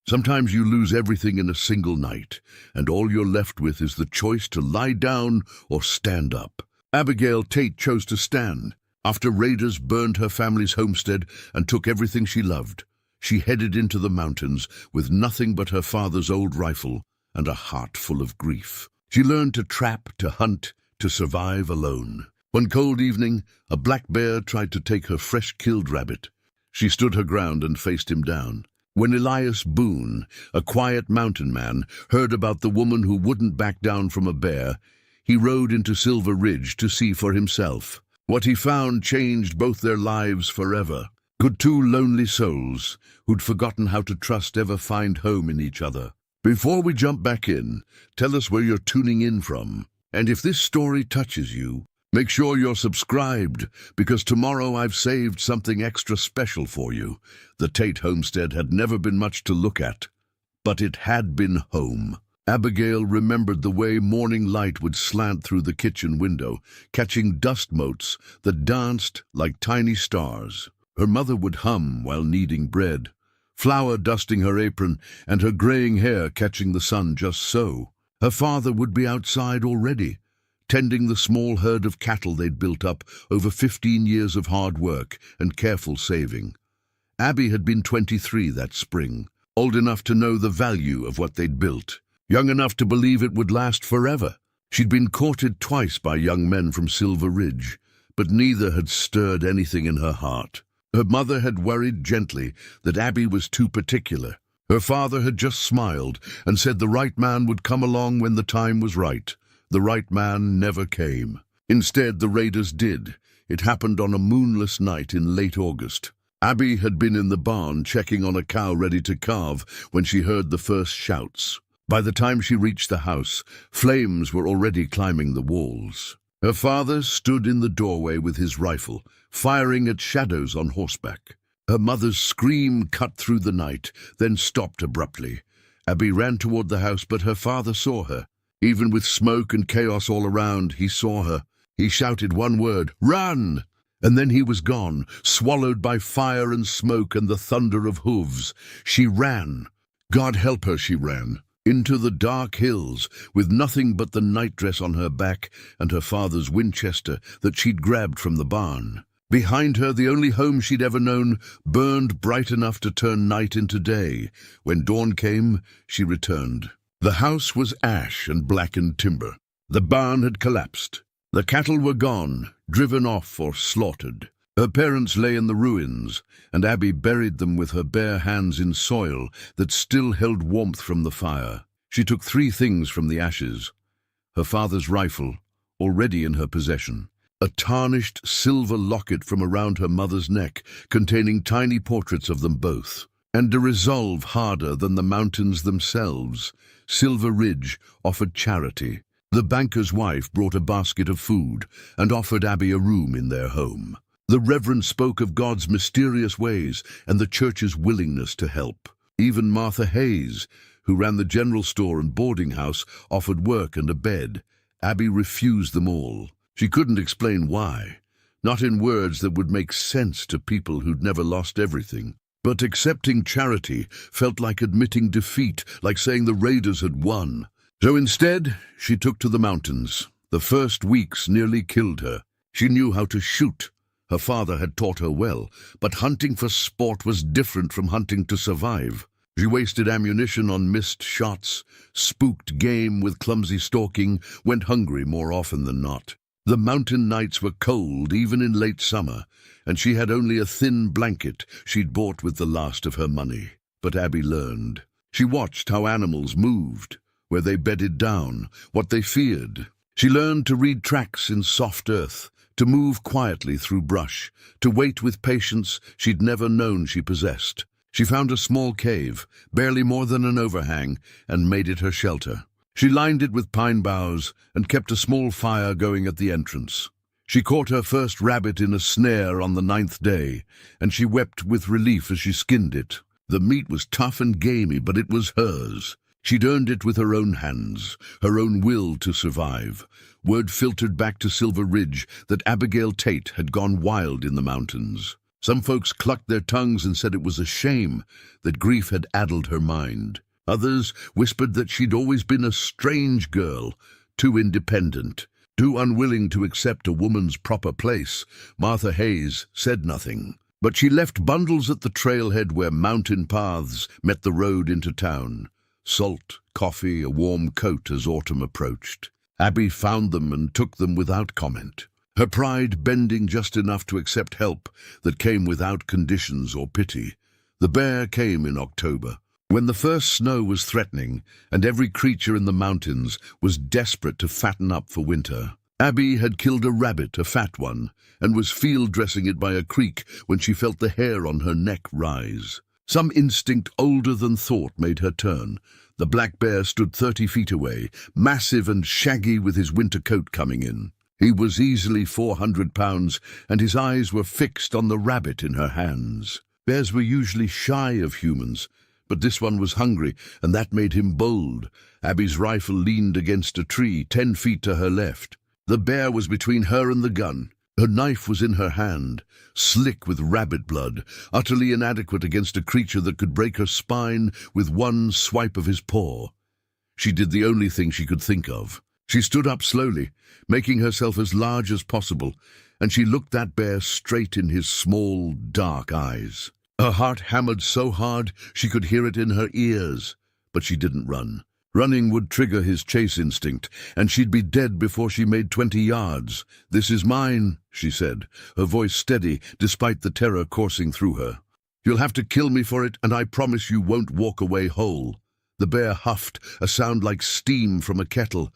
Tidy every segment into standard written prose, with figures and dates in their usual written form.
Sometimes you lose everything in a single night, and all you're left with is the choice to lie down or stand up. Abigail Tate chose to stand. After raiders burned her family's homestead and took everything she loved, she headed into the mountains with nothing but her father's old rifle and a heart full of grief. She learned to trap, to hunt, to survive alone. One cold evening, a black bear tried to take her fresh-killed rabbit. She stood her ground and faced him down. When Elias Boone, a quiet mountain man, heard about the woman who wouldn't back down from a bear, he rode into Silver Ridge to see for himself. What he found changed both their lives forever. Could two lonely souls, who'd forgotten how to trust, ever find home in each other? Before we jump back in, tell us where you're tuning in from. And if this story touches you, make sure you're subscribed, because tomorrow I've saved something extra special for you. The Tate homestead had never been much to look at, but it had been home. Abigail remembered the way morning light would slant through the kitchen window, catching dust motes that danced like tiny stars. Her mother would hum while kneading bread, flour dusting her apron and her graying hair catching the sun just so. Her father would be outside already, tending the small herd of cattle they'd built up over 15 years of hard work and careful saving. Abby had been 23 that spring, old enough to know the value of what they'd built, young enough to believe it would last forever. She'd been courted twice by young men from Silver Ridge, but neither had stirred anything in her heart. Her mother had worried gently that Abby was too particular. Her father had just smiled and said the right man would come along when the time was right. The right man never came. Instead, the raiders did. It happened on a moonless night in late August. Abby had been in the barn checking on a cow ready to calve when she heard the first shouts. By the time she reached the house, flames were already climbing the walls. Her father stood in the doorway with his rifle, firing at shadows on horseback. Her mother's scream cut through the night, then stopped abruptly. Abby ran toward the house, but her father saw her. Even with smoke and chaos all around, he saw her. He shouted one word, "Run!" And then he was gone, swallowed by fire and smoke and the thunder of hooves. She ran. God help her, she ran. Into the dark hills, with nothing but the nightdress on her back and her father's Winchester that she'd grabbed from the barn. Behind her, the only home she'd ever known burned bright enough to turn night into day. When dawn came, she returned. The house was ash and blackened timber. The barn had collapsed. The cattle were gone, driven off or slaughtered. Her parents lay in the ruins, and Abby buried them with her bare hands in soil that still held warmth from the fire. She took 3 things from the ashes: her father's rifle, already in her possession, a tarnished silver locket from around her mother's neck containing tiny portraits of them both, and a resolve harder than the mountains themselves. Silver Ridge offered charity. The banker's wife brought a basket of food and offered Abby a room in their home. The Reverend spoke of God's mysterious ways and the church's willingness to help. Even Martha Hayes, who ran the general store and boarding house, offered work and a bed. Abby refused them all. She couldn't explain why, not in words that would make sense to people who'd never lost everything. But accepting charity felt like admitting defeat, like saying the raiders had won. So instead, she took to the mountains. The first weeks nearly killed her. She knew how to shoot. Her father had taught her well, but hunting for sport was different from hunting to survive. She wasted ammunition on missed shots, spooked game with clumsy stalking, went hungry more often than not. The mountain nights were cold, even in late summer, and she had only a thin blanket she'd bought with the last of her money. But Abby learned. She watched how animals moved, where they bedded down, what they feared. She learned to read tracks in soft earth, to move quietly through brush, to wait with patience she'd never known she possessed. She found a small cave, barely more than an overhang, and made it her shelter. She lined it with pine boughs and kept a small fire going at the entrance. She caught her first rabbit in a snare on the 9th day, and she wept with relief as she skinned it. The meat was tough and gamey, but it was hers. She'd earned it with her own hands, her own will to survive. Word filtered back to Silver Ridge that Abigail Tate had gone wild in the mountains. Some folks clucked their tongues and said it was a shame that grief had addled her mind. Others whispered that she'd always been a strange girl, too independent, too unwilling to accept a woman's proper place. Martha Hayes said nothing, but she left bundles at the trailhead where mountain paths met the road into town. Salt, coffee, a warm coat as autumn approached. Abby found them and took them without comment, her pride bending just enough to accept help that came without conditions or pity. The bear came in October, when the first snow was threatening and every creature in the mountains was desperate to fatten up for winter. Abby had killed a rabbit, a fat one, and was field dressing it by a creek when she felt the hair on her neck rise. Some instinct older than thought made her turn. The black bear stood 30 feet away, massive and shaggy with his winter coat coming in. He was easily 400 pounds, and his eyes were fixed on the rabbit in her hands. Bears were usually shy of humans, but this one was hungry, and that made him bold. Abby's rifle leaned against a tree 10 feet to her left. The bear was between her and the gun. Her knife was in her hand, slick with rabbit blood, utterly inadequate against a creature that could break her spine with one swipe of his paw. She did the only thing she could think of. She stood up slowly, making herself as large as possible, and she looked that bear straight in his small, dark eyes. Her heart hammered so hard she could hear it in her ears, but she didn't run. Running would trigger his chase instinct, and she'd be dead before she made 20 yards. "This is mine," she said, her voice steady despite the terror coursing through her. "You'll have to kill me for it, and I promise you won't walk away whole." The bear huffed, a sound like steam from a kettle.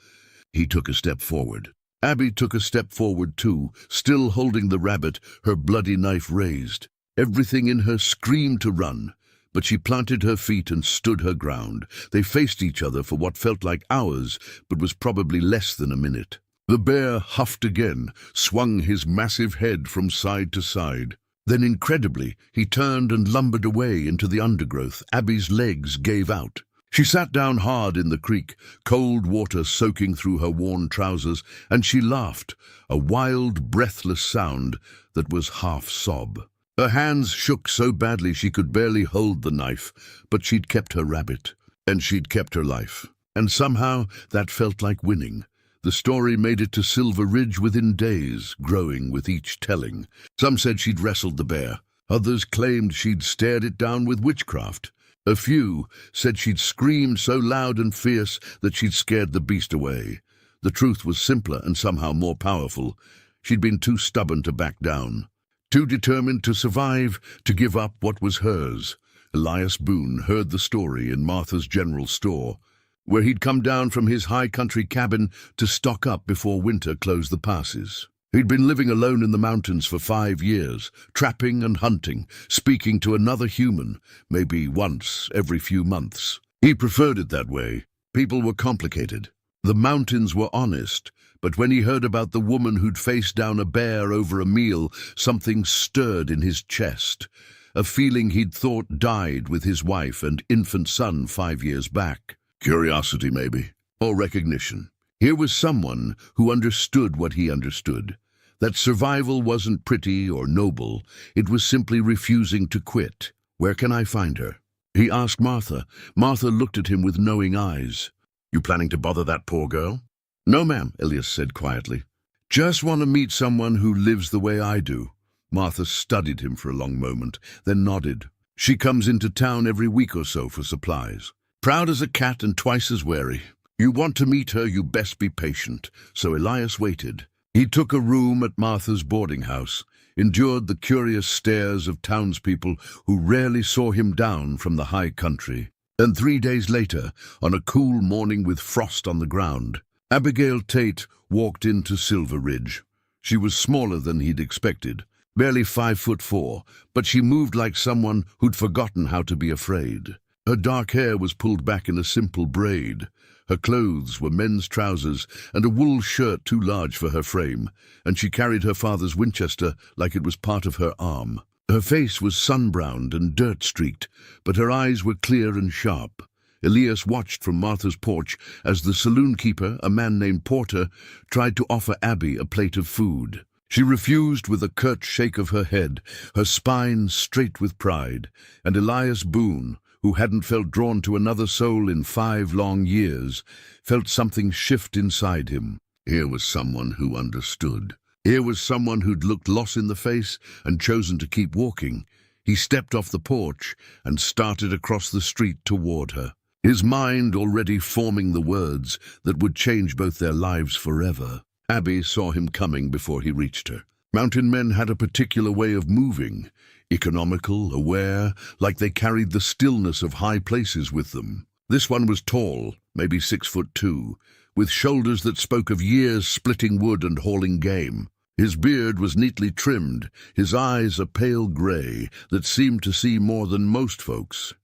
He took a step forward. Abby took a step forward too, still holding the rabbit, her bloody knife raised. Everything in her screamed to run, but she planted her feet and stood her ground. They faced each other for what felt like hours, but was probably less than a minute. The bear huffed again, swung his massive head from side to side. Then, incredibly, he turned and lumbered away into the undergrowth. Abby's legs gave out. She sat down hard in the creek, cold water soaking through her worn trousers, and she laughed, a wild, breathless sound that was half sob. Her hands shook so badly she could barely hold the knife, but she'd kept her rabbit, and she'd kept her life. And somehow that felt like winning. The story made it to Silver Ridge within days, growing with each telling. Some said she'd wrestled the bear. Others claimed she'd stared it down with witchcraft. A few said she'd screamed so loud and fierce that she'd scared the beast away. The truth was simpler and somehow more powerful. She'd been too stubborn to back down. Too determined to survive, to give up what was hers. Elias Boone heard the story in Martha's general store, where he'd come down from his high country cabin to stock up before winter closed the passes. He'd been living alone in the mountains for 5 years, trapping and hunting, speaking to another human, maybe once every few months. He preferred it that way. People were complicated. The mountains were honest. But when he heard about the woman who'd faced down a bear over a meal, something stirred in his chest, a feeling he'd thought died with his wife and infant son 5 years back. Curiosity, maybe, or recognition. Here was someone who understood what he understood, that survival wasn't pretty or noble, it was simply refusing to quit. "Where can I find her?" he asked Martha. Martha looked at him with knowing eyes. "You planning to bother that poor girl?" "No, ma'am," Elias said quietly. "Just want to meet someone who lives the way I do." Martha studied him for a long moment, then nodded. "She comes into town every week or so for supplies. Proud as a cat and twice as wary. You want to meet her, you best be patient." So Elias waited. He took a room at Martha's boarding house, endured the curious stares of townspeople who rarely saw him down from the high country. And 3 days later, on a cool morning with frost on the ground, Abigail Tate walked into Silver Ridge. She was smaller than he'd expected, barely 5'4", but she moved like someone who'd forgotten how to be afraid. Her dark hair was pulled back in a simple braid. Her clothes were men's trousers and a wool shirt too large for her frame, and she carried her father's Winchester like it was part of her arm. Her face was sun-browned and dirt-streaked, but her eyes were clear and sharp. Elias watched from Martha's porch as the saloon keeper, a man named Porter, tried to offer Abby a plate of food. She refused with a curt shake of her head, her spine straight with pride, and Elias Boone, who hadn't felt drawn to another soul in 5 long years, felt something shift inside him. Here was someone who understood. Here was someone who'd looked loss in the face and chosen to keep walking. He stepped off the porch and started across the street toward her, his mind already forming the words that would change both their lives forever. Abby saw him coming before he reached her. Mountain men had a particular way of moving, economical, aware, like they carried the stillness of high places with them. This one was tall, maybe 6'2", with shoulders that spoke of years splitting wood and hauling game. His beard was neatly trimmed, his eyes a pale grey that seemed to see more than most folks.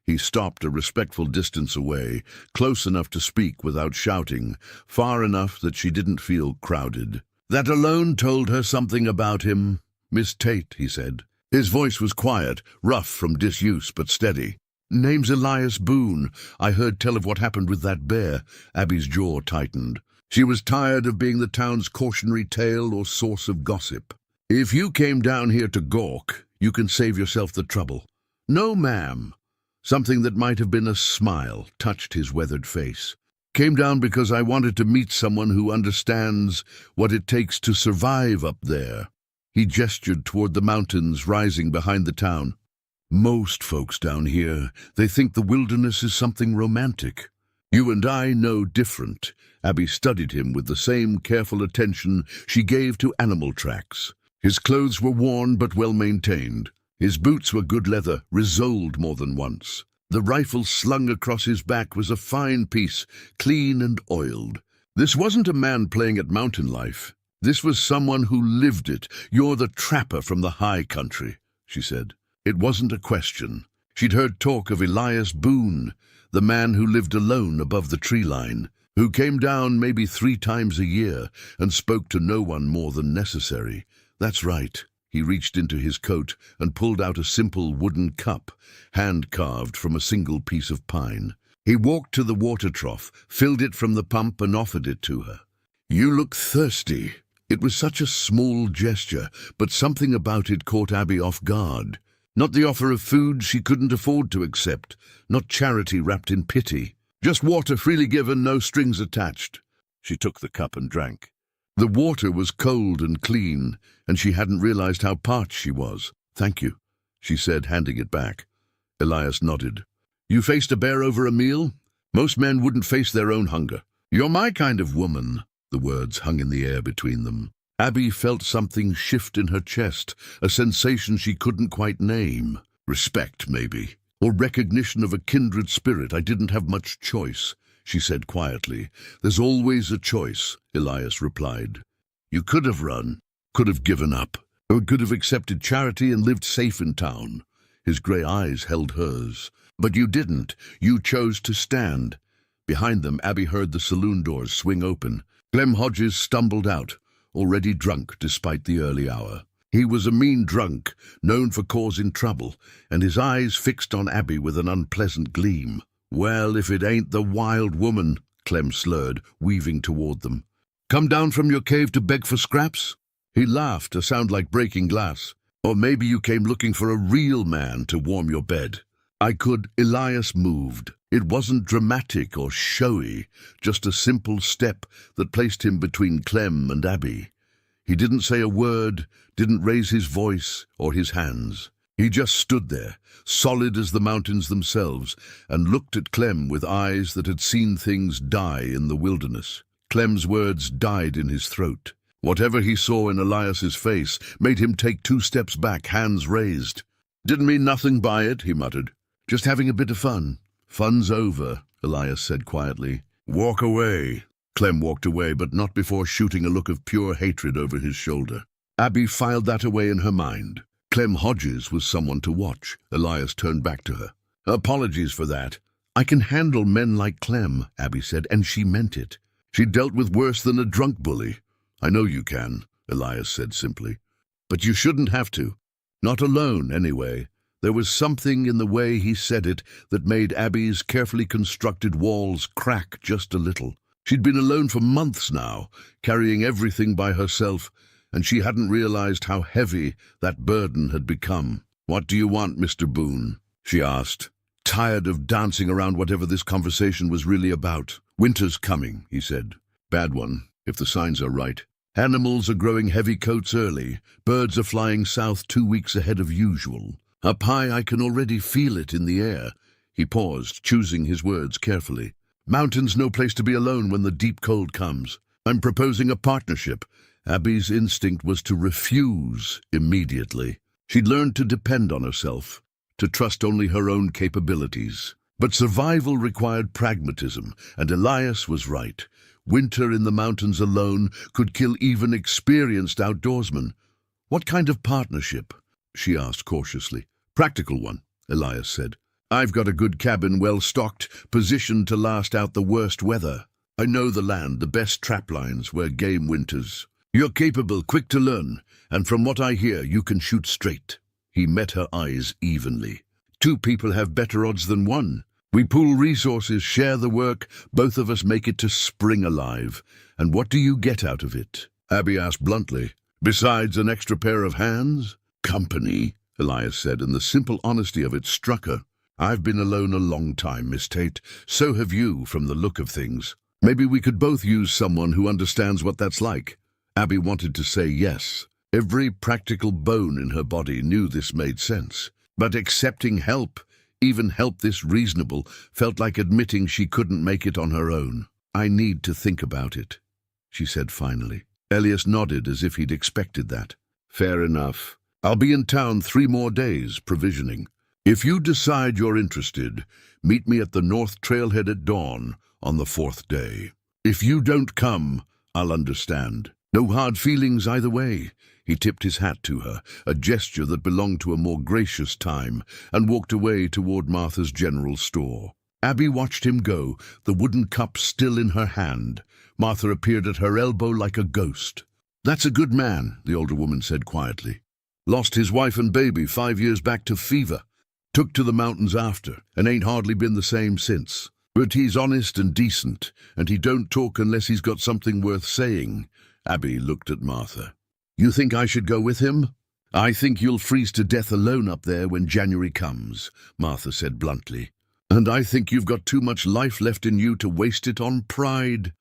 He stopped a respectful distance away, close enough to speak without shouting, far enough that she didn't feel crowded. That alone told her something about him. "Miss Tate," he said. His voice was quiet, rough from disuse, but steady. "Name's Elias Boone. I heard tell of what happened with that bear." Abby's jaw tightened. She was tired of being the town's cautionary tale or source of gossip. "If you came down here to gawk, you can save yourself the trouble." "No, ma'am." Something that might have been a smile touched his weathered face. "Came down because I wanted to meet someone who understands what it takes to survive up there." He gestured toward the mountains rising behind the town. "Most folks down here, they think the wilderness is something romantic. You and I know different." Abby studied him with the same careful attention she gave to animal tracks. His clothes were worn but well maintained. His boots were good leather, resoled more than once. The rifle slung across his back was a fine piece, clean and oiled. This wasn't a man playing at mountain life. This was someone who lived it. "You're the trapper from the high country," she said. It wasn't a question. She'd heard talk of Elias Boone, the man who lived alone above the tree line, who came down maybe 3 times a year and spoke to no one more than necessary. That's right. He reached into his coat and pulled out a simple wooden cup, hand-carved from a single piece of pine. He walked to the water trough, filled it from the pump and offered it to her. "You look thirsty." It was such a small gesture, but something about it caught Abby off guard. Not the offer of food she couldn't afford to accept, not charity wrapped in pity. Just water freely given, no strings attached. She took the cup and drank. The water was cold and clean, and she hadn't realized how parched she was. "Thank you," she said, handing it back. Elias nodded. "You faced a bear over a meal? Most men wouldn't face their own hunger." "You're my kind of woman." The words hung in the air between them. Abby felt something shift in her chest, a sensation she couldn't quite name. Respect, maybe, or recognition of a kindred spirit. "I didn't have much choice," she said quietly. "There's always a choice," Elias replied. "You could have run, could have given up, or could have accepted charity and lived safe in town." His grey eyes held hers. "But you didn't. You chose to stand." Behind them, Abby heard the saloon doors swing open. Clem Hodges stumbled out, already drunk despite the early hour. He was a mean drunk, known for causing trouble, and his eyes fixed on Abby with an unpleasant gleam. "Well, if it ain't the wild woman," Clem slurred, weaving toward them. "Come down from your cave to beg for scraps?" He laughed, a sound like breaking glass. "Or maybe you came looking for a real man to warm your bed." "I could." Elias moved. It wasn't dramatic or showy, just a simple step that placed him between Clem and Abby. He didn't say a word, didn't raise his voice or his hands. He just stood there, solid as the mountains themselves, and looked at Clem with eyes that had seen things die in the wilderness. Clem's words died in his throat. Whatever he saw in Elias's face made him take 2 steps back, hands raised. "Didn't mean nothing by it," he muttered. "Just having a bit of fun." "Fun's over," Elias said quietly. "Walk away." Clem walked away, but not before shooting a look of pure hatred over his shoulder. Abby filed that away in her mind. Clem Hodges was someone to watch. Elias turned back to her. "Apologies for that. I can handle men like Clem," Abby said, and she meant it. "She dealt with worse than a drunk bully." "I know you can," Elias said simply. "But you shouldn't have to. Not alone, anyway." There was something in the way he said it that made Abby's carefully constructed walls crack just a little. She'd been alone for months now, carrying everything by herself, and she hadn't realized how heavy that burden had become. "What do you want, Mr. Boone?" she asked, tired of dancing around whatever this conversation was really about. "Winter's coming," he said. "Bad one, if the signs are right. Animals are growing heavy coats early. Birds are flying south 2 weeks ahead of usual. Up high, I can already feel it in the air." He paused, choosing his words carefully. "Mountains no place to be alone when the deep cold comes. I'm proposing a partnership." Abby's instinct was to refuse immediately. She'd learned to depend on herself, to trust only her own capabilities. But survival required pragmatism, and Elias was right. Winter in the mountains alone could kill even experienced outdoorsmen. "What kind of partnership?" she asked cautiously. "Practical one," Elias said. "I've got a good cabin, well stocked, positioned to last out the worst weather. I know the land, the best trap lines where game winters. You're capable, quick to learn, and from what I hear, you can shoot straight." He met her eyes evenly. "2 people have better odds than 1. We pool resources, share the work, both of us make it to spring alive. And what do you get out of it?" Abby asked bluntly. "Besides an extra pair of hands?" "Company," Elias said, and the simple honesty of it struck her. "I've been alone a long time, Miss Tate. So have you, from the look of things. Maybe we could both use someone who understands what that's like." Abby wanted to say yes. Every practical bone in her body knew this made sense. But accepting help, even help this reasonable, felt like admitting she couldn't make it on her own. "I need to think about it," she said finally. Elias nodded as if he'd expected that. "Fair enough. I'll be in town 3 more days, provisioning. If you decide you're interested, meet me at the North Trailhead at dawn on the 4th day. If you don't come, I'll understand. No hard feelings either way." He tipped his hat to her, a gesture that belonged to a more gracious time, and walked away toward Martha's general store. Abby watched him go, the wooden cup still in her hand. Martha appeared at her elbow like a ghost. "That's a good man," the older woman said quietly. "Lost his wife and baby 5 years back to fever. Took to the mountains after, and ain't hardly been the same since. But he's honest and decent, and he don't talk unless he's got something worth saying." Abby looked at Martha. "You think I should go with him?" "I think you'll freeze to death alone up there when January comes," Martha said bluntly. "And I think you've got too much life left in you to waste it on pride."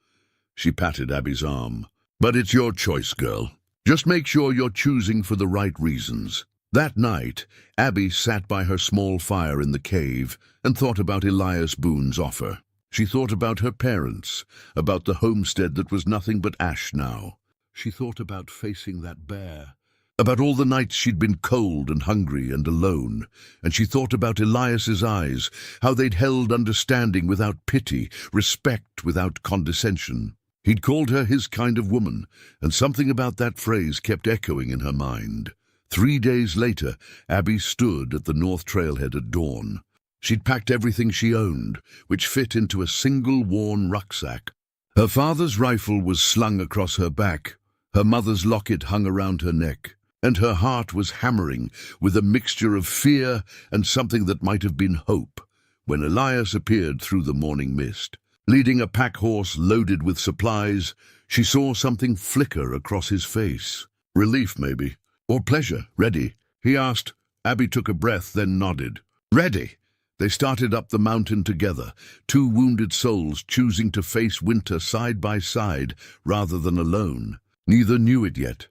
She patted Abby's arm. "But it's your choice, girl. Just make sure you're choosing for the right reasons." That night, Abby sat by her small fire in the cave and thought about Elias Boone's offer. She thought about her parents, about the homestead that was nothing but ash now. She thought about facing that bear, about all the nights she'd been cold and hungry and alone, and she thought about Elias's eyes, how they'd held understanding without pity, respect without condescension. He'd called her his kind of woman, and something about that phrase kept echoing in her mind. 3 days later, Abby stood at the North Trailhead at dawn. She'd packed everything she owned, which fit into a single worn rucksack. Her father's rifle was slung across her back, her mother's locket hung around her neck, and her heart was hammering with a mixture of fear and something that might have been hope, when Elias appeared through the morning mist. Leading a pack horse loaded with supplies, she saw something flicker across his face. Relief, maybe. Or pleasure. "Ready?" he asked. Abby took a breath, then nodded. "Ready!" They started up the mountain together, 2 wounded souls choosing to face winter side by side rather than alone. Neither knew it yet,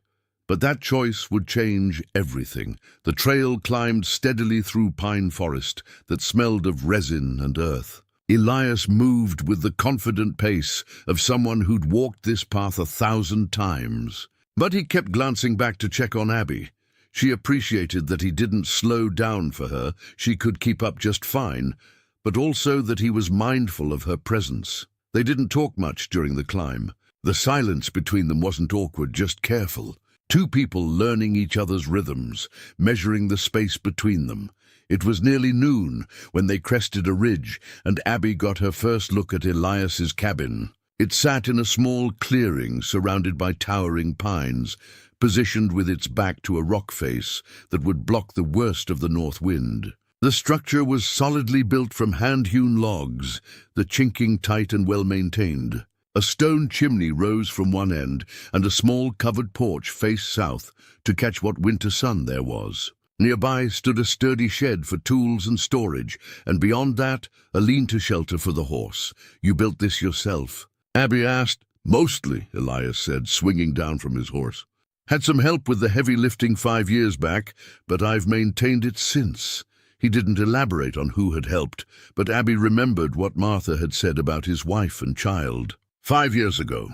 but that choice would change everything. The trail climbed steadily through pine forest that smelled of resin and earth. Elias moved with the confident pace of someone who'd walked this path 1,000 times. But he kept glancing back to check on Abby. She appreciated that he didn't slow down for her, she could keep up just fine, but also that he was mindful of her presence. They didn't talk much during the climb. The silence between them wasn't awkward, just careful. 2 people learning each other's rhythms, measuring the space between them. It was nearly noon when they crested a ridge, and Abby got her first look at Elias's cabin. It sat in a small clearing surrounded by towering pines, positioned with its back to a rock face that would block the worst of the north wind. The structure was solidly built from hand-hewn logs, the chinking tight and well-maintained. A stone chimney rose from one end, and a small covered porch faced south to catch what winter sun there was. Nearby stood a sturdy shed for tools and storage, and beyond that, a lean-to shelter for the horse. You built this yourself? Abby asked. Mostly, Elias said, swinging down from his horse. Had some help with the heavy lifting 5 years back, but I've maintained it since. He didn't elaborate on who had helped, but Abby remembered what Martha had said about his wife and child. 5 years ago,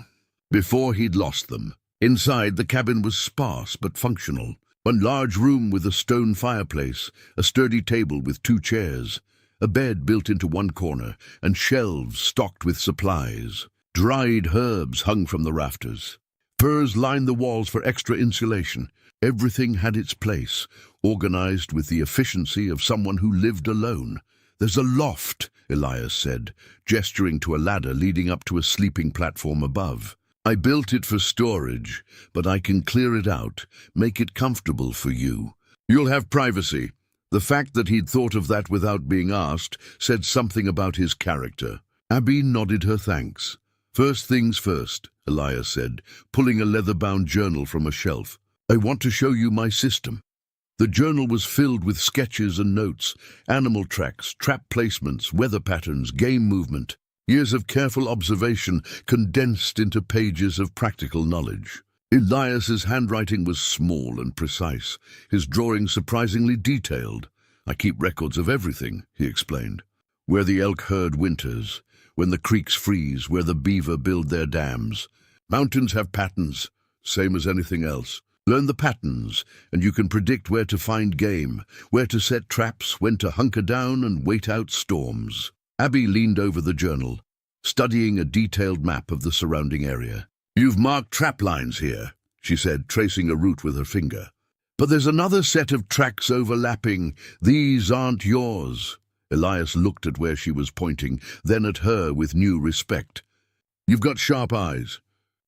before he'd lost them. Inside, the cabin was sparse but functional. One large room with a stone fireplace, a sturdy table with 2 chairs, a bed built into one corner, and shelves stocked with supplies. Dried herbs hung from the rafters. Furs lined the walls for extra insulation. Everything had its place, organized with the efficiency of someone who lived alone. There's a loft, Elias said, gesturing to a ladder leading up to a sleeping platform above. I built it for storage, but I can clear it out, make it comfortable for you. You'll have privacy. The fact that he'd thought of that without being asked said something about his character. Abby nodded her thanks. First things first, Elias said, pulling a leather-bound journal from a shelf. I want to show you my system. The journal was filled with sketches and notes, animal tracks, trap placements, weather patterns, game movement. Years of careful observation condensed into pages of practical knowledge. Elias's handwriting was small and precise, his drawing surprisingly detailed. I keep records of everything, he explained. Where the elk herd winters, when the creeks freeze, where the beaver build their dams. Mountains have patterns, same as anything else. Learn the patterns, and you can predict where to find game, where to set traps, when to hunker down and wait out storms. Abby leaned over the journal, studying a detailed map of the surrounding area. You've marked trap lines here, she said, tracing a route with her finger. But there's another set of tracks overlapping. These aren't yours. Elias looked at where she was pointing, then at her with new respect. You've got sharp eyes.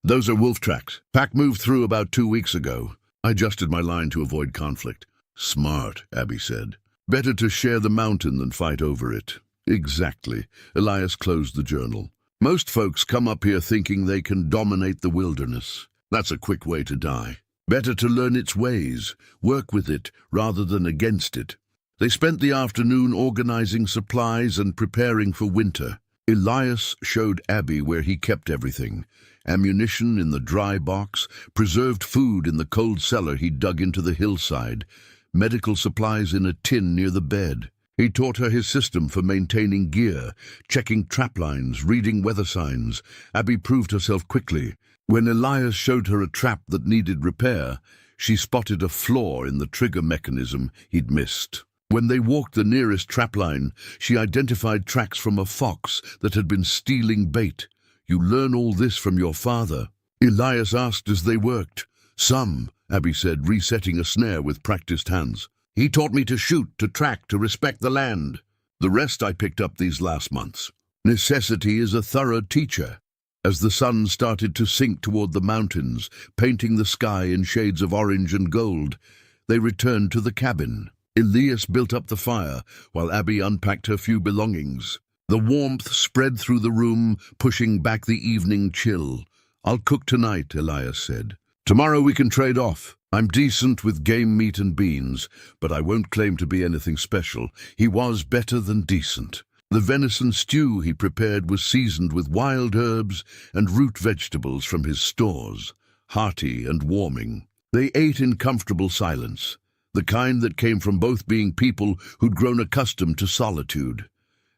Those are wolf tracks. Pack moved through about 2 weeks ago. I adjusted my line to avoid conflict. Smart, Abby said. Better to share the mountain than fight over it. Exactly. Elias closed the journal. Most folks come up here thinking they can dominate the wilderness. That's a quick way to die. Better to learn its ways, work with it rather than against it. They spent the afternoon organizing supplies and preparing for winter. Elias showed Abby where he kept everything. Ammunition in the dry box, preserved food in the cold cellar he dug into the hillside, medical supplies in a tin near the bed. He taught her his system for maintaining gear, checking trap lines, reading weather signs. Abby proved herself quickly. When Elias showed her a trap that needed repair, she spotted a flaw in the trigger mechanism he'd missed. When they walked the nearest trapline, she identified tracks from a fox that had been stealing bait. You learn all this from your father? Elias asked as they worked. Some, Abby said, resetting a snare with practiced hands. He taught me to shoot, to track, to respect the land. The rest I picked up these last months. Necessity is a thorough teacher. As the sun started to sink toward the mountains, painting the sky in shades of orange and gold, they returned to the cabin. Elias built up the fire, while Abby unpacked her few belongings. The warmth spread through the room, pushing back the evening chill. I'll cook tonight, Elias said. Tomorrow we can trade off. I'm decent with game meat and beans, but I won't claim to be anything special. He was better than decent. The venison stew he prepared was seasoned with wild herbs and root vegetables from his stores, hearty and warming. They ate in comfortable silence, the kind that came from both being people who'd grown accustomed to solitude.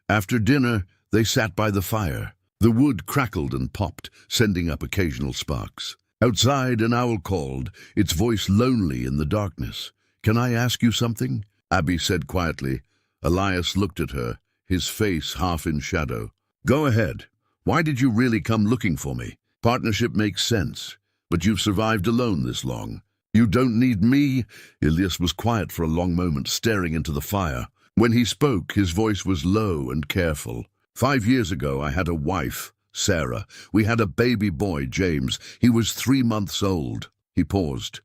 After dinner, they sat by the fire. The wood crackled and popped, sending up occasional sparks. Outside, an owl called, its voice lonely in the darkness. Can I ask you something? Abby said quietly. Elias looked at her, his face half in shadow. Go ahead. Why did you really come looking for me? Partnership makes sense, but you've survived alone this long. You don't need me. Elias was quiet for a long moment, staring into the fire. When he spoke, his voice was low and careful. 5 years ago, I had a wife, Sarah. We had a baby boy, James. He was 3 months old. He paused,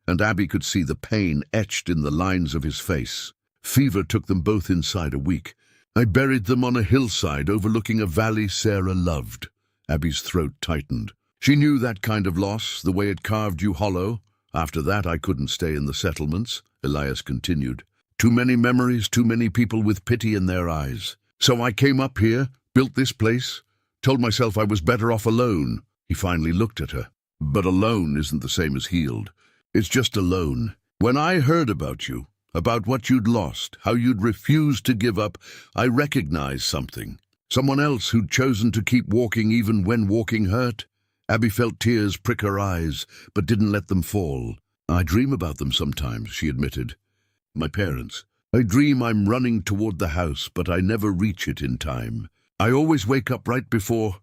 and Abby could see the pain etched in the lines of his face. Fever took them both inside a week. I buried them on a hillside overlooking a valley Sarah loved. Abby's throat tightened. She knew that kind of loss, the way it carved you hollow. After that, I couldn't stay in the settlements, Elias continued. Too many memories, too many people with pity in their eyes. So I came up here, built this place, told myself I was better off alone. He finally looked at her. But alone isn't the same as healed. It's just alone. When I heard about you, about what you'd lost, how you'd refused to give up, I recognized something. Someone else who'd chosen to keep walking even when walking hurt. Abby felt tears prick her eyes, but didn't let them fall. I dream about them sometimes, she admitted. My parents. I dream I'm running toward the house, but I never reach it in time. I always wake up right before...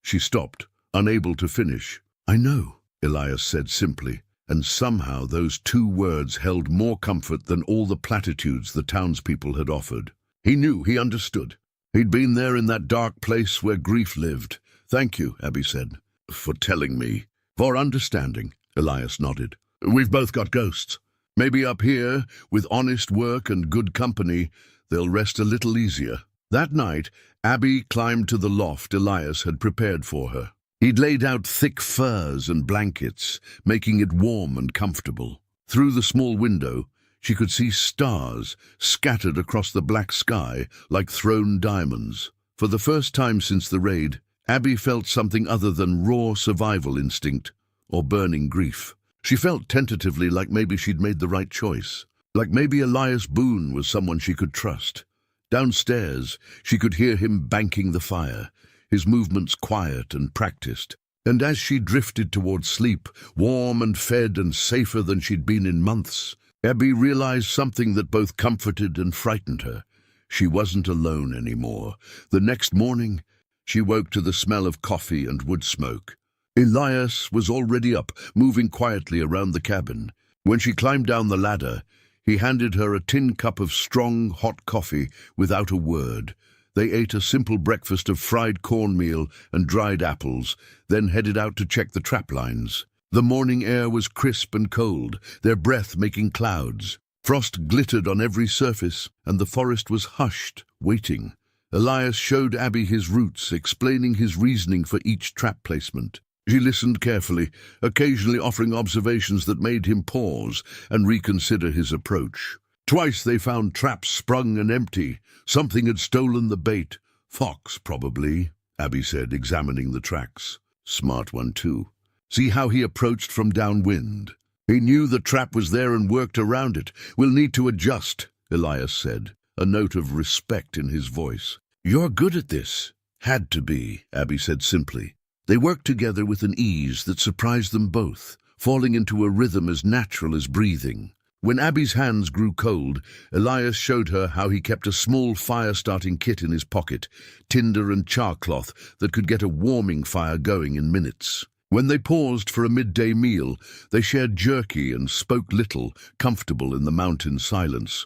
She stopped, unable to finish. I know, Elias said simply, and somehow those 2 words held more comfort than all the platitudes the townspeople had offered. He knew, he understood. He'd been there in that dark place where grief lived. Thank you, Abby said, for telling me. For understanding, Elias nodded. We've both got ghosts. Maybe up here, with honest work and good company, they'll rest a little easier. That night, Abby climbed to the loft Elias had prepared for her. He'd laid out thick furs and blankets, making it warm and comfortable. Through the small window, she could see stars scattered across the black sky like thrown diamonds. For the first time since the raid, Abby felt something other than raw survival instinct or burning grief. She felt tentatively like maybe she'd made the right choice, like maybe Elias Boone was someone she could trust. Downstairs, she could hear him banking the fire, his movements quiet and practiced. And as she drifted towards sleep, warm and fed and safer than she'd been in months, Abby realized something that both comforted and frightened her. She wasn't alone anymore. The next morning, she woke to the smell of coffee and wood smoke. Elias was already up, moving quietly around the cabin. When she climbed down the ladder, he handed her a tin cup of strong, hot coffee without a word. They ate a simple breakfast of fried cornmeal and dried apples, then headed out to check the trap lines. The morning air was crisp and cold, their breath making clouds. Frost glittered on every surface, and the forest was hushed, waiting. Elias showed Abby his routes, explaining his reasoning for each trap placement. She listened carefully, occasionally offering observations that made him pause and reconsider his approach. Twice they found traps sprung and empty. Something had stolen the bait. Fox, probably, Abby said, examining the tracks. Smart one, too. See how he approached from downwind. He knew the trap was there and worked around it. We'll need to adjust, Elias said, a note of respect in his voice. You're good at this. Had to be, Abby said simply. They worked together with an ease that surprised them both, falling into a rhythm as natural as breathing. When Abby's hands grew cold, Elias showed her how he kept a small fire-starting kit in his pocket, tinder and char cloth that could get a warming fire going in minutes. When they paused for a midday meal, they shared jerky and spoke little, comfortable in the mountain silence.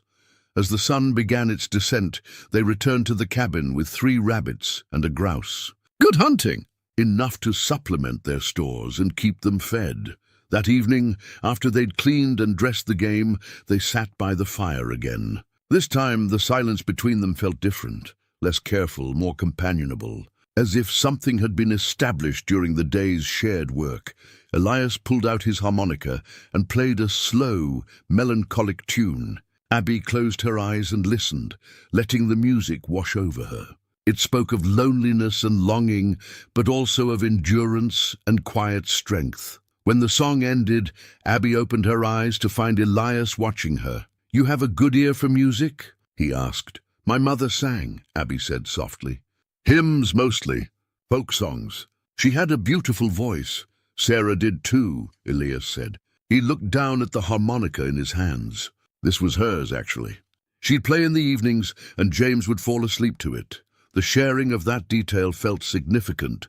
As the sun began its descent, they returned to the cabin with 3 rabbits and a grouse. Good hunting! Enough to supplement their stores and keep them fed. That evening, after they'd cleaned and dressed the game, they sat by the fire again. This time, the silence between them felt different, less careful, more companionable. As if something had been established during the day's shared work, Elias pulled out his harmonica and played a slow, melancholic tune. Abby closed her eyes and listened, letting the music wash over her. It spoke of loneliness and longing, but also of endurance and quiet strength. When the song ended, Abby opened her eyes to find Elias watching her. You have a good ear for music? He asked. My mother sang, Abby said softly. Hymns mostly, folk songs. She had a beautiful voice. Sarah did too, Elias said. He looked down at the harmonica in his hands. This was hers, actually. She'd play in the evenings, and James would fall asleep to it. The sharing of that detail felt significant,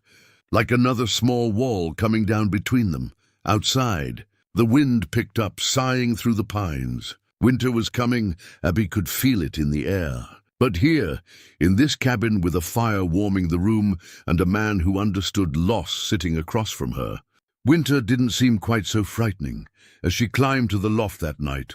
like another small wall coming down between them. Outside, the wind picked up, sighing through the pines. Winter was coming, Abby could feel it in the air. But here, in this cabin with a fire warming the room and a man who understood loss sitting across from her, winter didn't seem quite so frightening. As she climbed to the loft that night,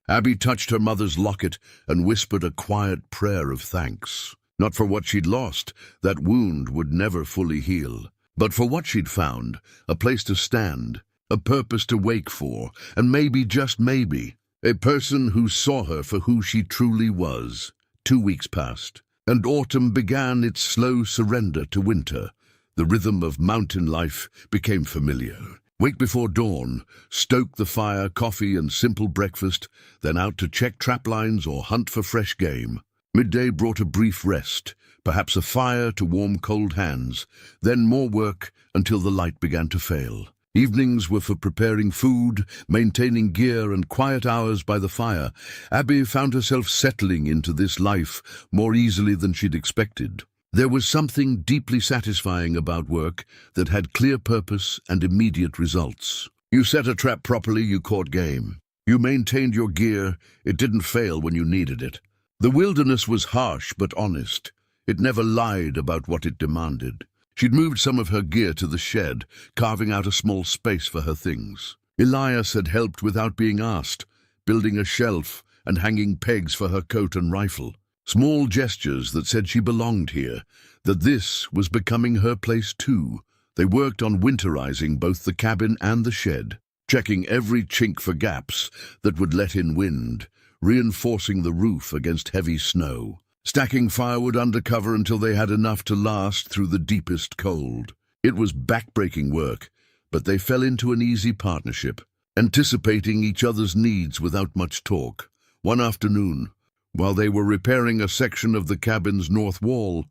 Abby touched her mother's locket and whispered a quiet prayer of thanks. Not for what she'd lost, that wound would never fully heal, But for what she'd found, a place to stand, a purpose to wake for, and maybe, just maybe, a person who saw her for who she truly was. 2 weeks passed, and autumn began its slow surrender to winter. The rhythm of mountain life became familiar. Wake before dawn, stoke the fire, coffee and simple breakfast, then out to check trap lines or hunt for fresh game. Midday brought a brief rest, perhaps a fire to warm cold hands, then more work until the light began to fail. Evenings were for preparing food, maintaining gear, and quiet hours by the fire. Abby found herself settling into this life more easily than she'd expected. There was something deeply satisfying about work that had clear purpose and immediate results. You set a trap properly, you caught game. You maintained your gear, it didn't fail when you needed it. The wilderness was harsh but honest. It never lied about what it demanded. She'd moved some of her gear to the shed, carving out a small space for her things. Elias had helped without being asked, building a shelf and hanging pegs for her coat and rifle. Small gestures that said she belonged here, that this was becoming her place too. They worked on winterizing both the cabin and the shed, checking every chink for gaps that would let in wind, reinforcing the roof against heavy snow, stacking firewood under cover until they had enough to last through the deepest cold. It was backbreaking work, but they fell into an easy partnership, anticipating each other's needs without much talk. One afternoon, while they were repairing a section of the cabin's north wall,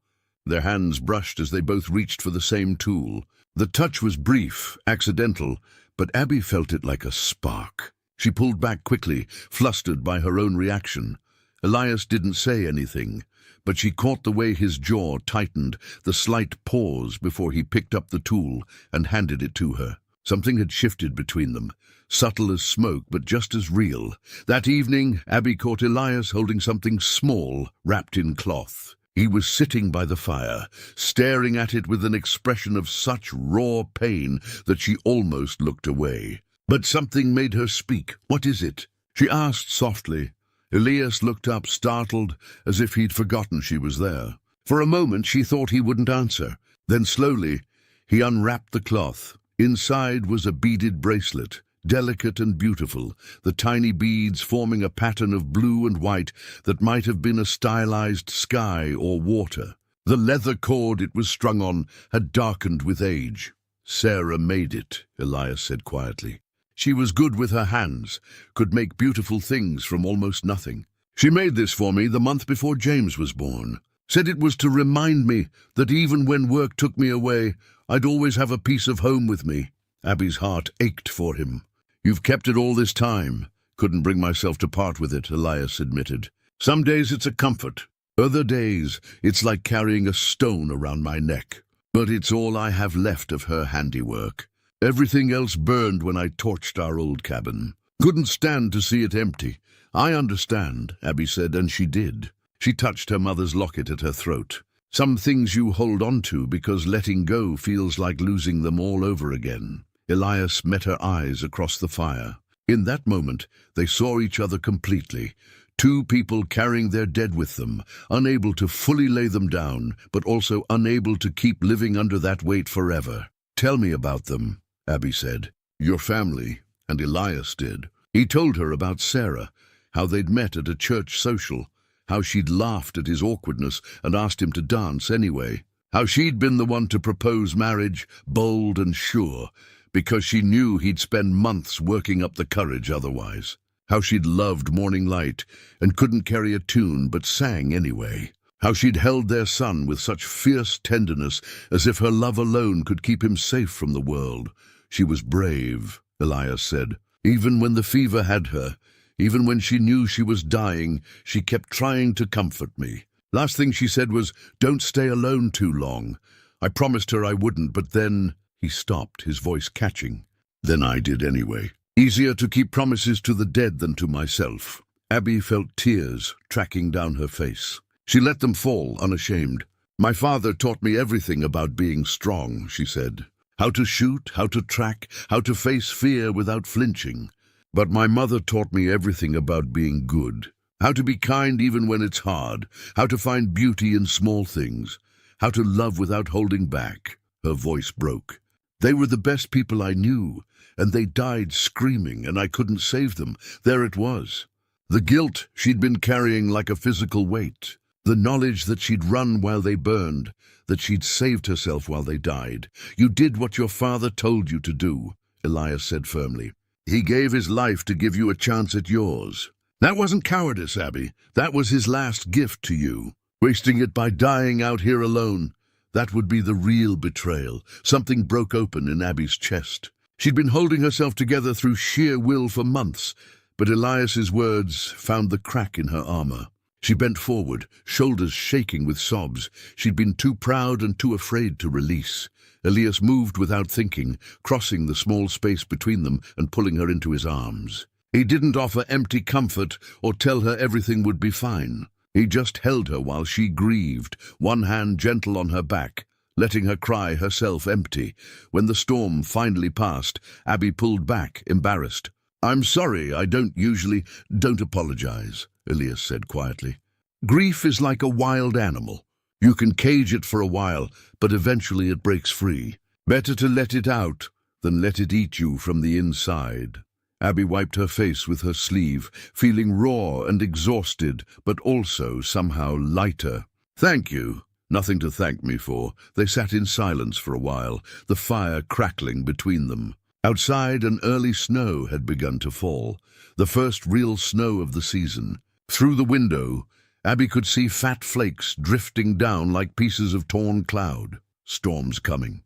their hands brushed as they both reached for the same tool. The touch was brief, accidental, but Abby felt it like a spark. She pulled back quickly, flustered by her own reaction. Elias didn't say anything, but she caught the way his jaw tightened, the slight pause before he picked up the tool and handed it to her. Something had shifted between them, subtle as smoke, but just as real. That evening, Abby caught Elias holding something small, wrapped in cloth. He was sitting by the fire, staring at it with an expression of such raw pain that she almost looked away. But something made her speak. "What is it?" she asked softly. Elias looked up, startled, as if he'd forgotten she was there. For a moment she thought he wouldn't answer. Then slowly, he unwrapped the cloth. Inside was a beaded bracelet, delicate and beautiful, the tiny beads forming a pattern of blue and white that might have been a stylized sky or water. The leather cord it was strung on had darkened with age. "Sarah made it," Elias said quietly. "She was good with her hands, could make beautiful things from almost nothing. She made this for me the month before James was born. Said it was to remind me that even when work took me away, I'd always have a piece of home with me." Abby's heart ached for him. "You've kept it all this time." "Couldn't bring myself to part with it," Elias admitted. "Some days it's a comfort. Other days it's like carrying a stone around my neck. But it's all I have left of her handiwork. Everything else burned when I torched our old cabin. Couldn't stand to see it empty." "I understand," Abby said, and she did. She touched her mother's locket at her throat. "Some things you hold on to because letting go feels like losing them all over again." Elias met her eyes across the fire. In that moment, they saw each other completely. Two people carrying their dead with them, unable to fully lay them down, but also unable to keep living under that weight forever. "Tell me about them," Abby said. "Your family," and Elias did. He told her about Sarah, how they'd met at a church social, how she'd laughed at his awkwardness and asked him to dance anyway, how she'd been the one to propose marriage, bold and sure, because she knew he'd spend months working up the courage otherwise, how she'd loved morning light and couldn't carry a tune but sang anyway, how she'd held their son with such fierce tenderness as if her love alone could keep him safe from the world. "She was brave," Elias said. "Even when the fever had her, even when she knew she was dying, she kept trying to comfort me. Last thing she said was, 'Don't stay alone too long.' I promised her I wouldn't, but then—" He stopped, his voice catching. "Then I did anyway. Easier to keep promises to the dead than to myself." Abby felt tears tracking down her face. She let them fall, unashamed. "My father taught me everything about being strong," she said. "How to shoot, how to track, how to face fear without flinching. But my mother taught me everything about being good. How to be kind even when it's hard. How to find beauty in small things. How to love without holding back." Her voice broke. They were the best people I knew, and they died screaming, and I couldn't save them. There it was. The guilt she'd been carrying like a physical weight. The knowledge that she'd run while they burned, that she'd saved herself while they died. You did what your father told you to do, Elias said firmly. He gave his life to give you a chance at yours. That wasn't cowardice, Abby. That was his last gift to you. Wasting it by dying out here alone. That would be the real betrayal. Something broke open in Abby's chest. She'd been holding herself together through sheer will for months, but Elias's words found the crack in her armor. She bent forward, shoulders shaking with sobs. She'd been too proud and too afraid to release. Elias moved without thinking, crossing the small space between them and pulling her into his arms. He didn't offer empty comfort or tell her everything would be fine. He just held her while she grieved, one hand gentle on her back, letting her cry herself empty. When the storm finally passed, Abby pulled back, embarrassed. "I'm sorry, I don't apologize," Elias said quietly. "Grief is like a wild animal. You can cage it for a while, but eventually it breaks free. Better to let it out than let it eat you from the inside." Abby wiped her face with her sleeve, feeling raw and exhausted, but also somehow lighter. "Thank you. Nothing to thank me for." They sat in silence for a while, the fire crackling between them. Outside, an early snow had begun to fall, the first real snow of the season. Through the window, Abby could see fat flakes drifting down like pieces of torn cloud. "Storm's coming,"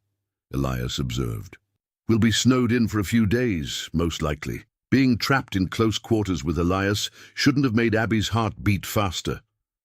Elias observed. "We'll be snowed in for a few days, most likely." Being trapped in close quarters with Elias shouldn't have made Abby's heart beat faster,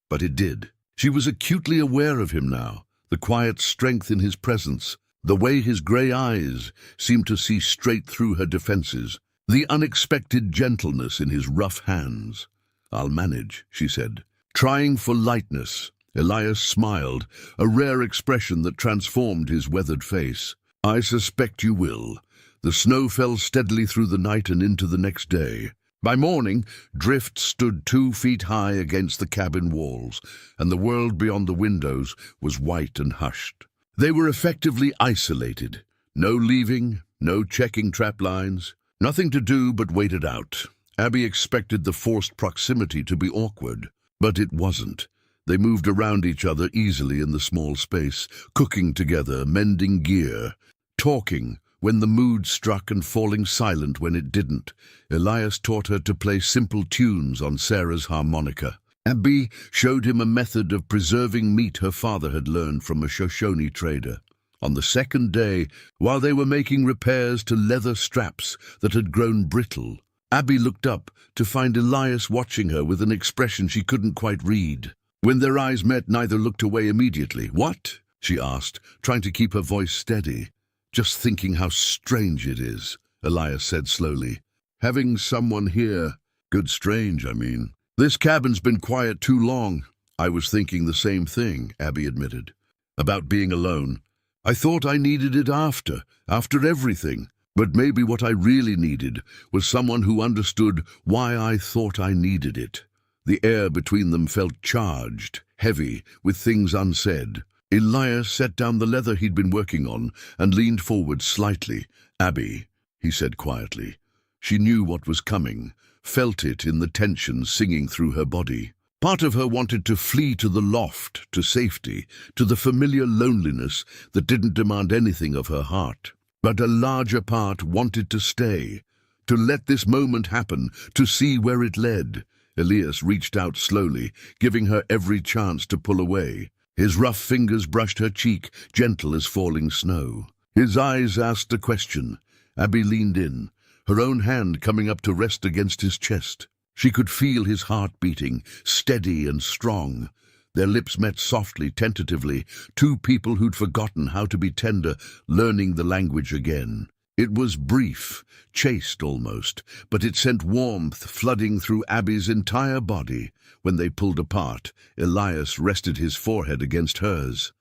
but it did. She was acutely aware of him now, the quiet strength in his presence, the way his grey eyes seemed to see straight through her defenses, the unexpected gentleness in his rough hands. "I'll manage," she said, trying for lightness. Elias smiled, a rare expression that transformed his weathered face. "I suspect you will." The snow fell steadily through the night and into the next day. By morning, drift stood 2 feet high against the cabin walls, and the world beyond the windows was white and hushed. They were effectively isolated. No leaving, no checking trap lines, nothing to do but wait it out. Abby expected the forced proximity to be awkward, but it wasn't. They moved around each other easily in the small space, cooking together, mending gear, talking when the mood struck and falling silent when it didn't. Elias taught her to play simple tunes on Sarah's harmonica. Abby showed him a method of preserving meat her father had learned from a Shoshone trader. On the second day, while they were making repairs to leather straps that had grown brittle, Abby looked up to find Elias watching her with an expression she couldn't quite read. When their eyes met, neither looked away immediately. "What?" she asked, trying to keep her voice steady. "Just thinking how strange it is," Elias said slowly. "Having someone here. Good strange, I mean. This cabin's been quiet too long." "I was thinking the same thing," Abby admitted. "About being alone. I thought I needed it after everything. But maybe what I really needed was someone who understood why I thought I needed it." The air between them felt charged, heavy, with things unsaid. Elias set down the leather he'd been working on and leaned forward slightly. "Abby," he said quietly. She knew what was coming, felt it in the tension singing through her body. Part of her wanted to flee to the loft, to safety, to the familiar loneliness that didn't demand anything of her heart. But a larger part wanted to stay, to let this moment happen, to see where it led. Elias reached out slowly, giving her every chance to pull away. His rough fingers brushed her cheek, gentle as falling snow. His eyes asked a question. Abby leaned in, her own hand coming up to rest against his chest. She could feel his heart beating, steady and strong. Their lips met softly, tentatively, two people who'd forgotten how to be tender, learning the language again. It was brief, chaste almost, but it sent warmth flooding through Abby's entire body. When they pulled apart, Elias rested his forehead against hers.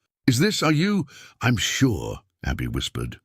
Are you?" "I'm sure," Abby whispered,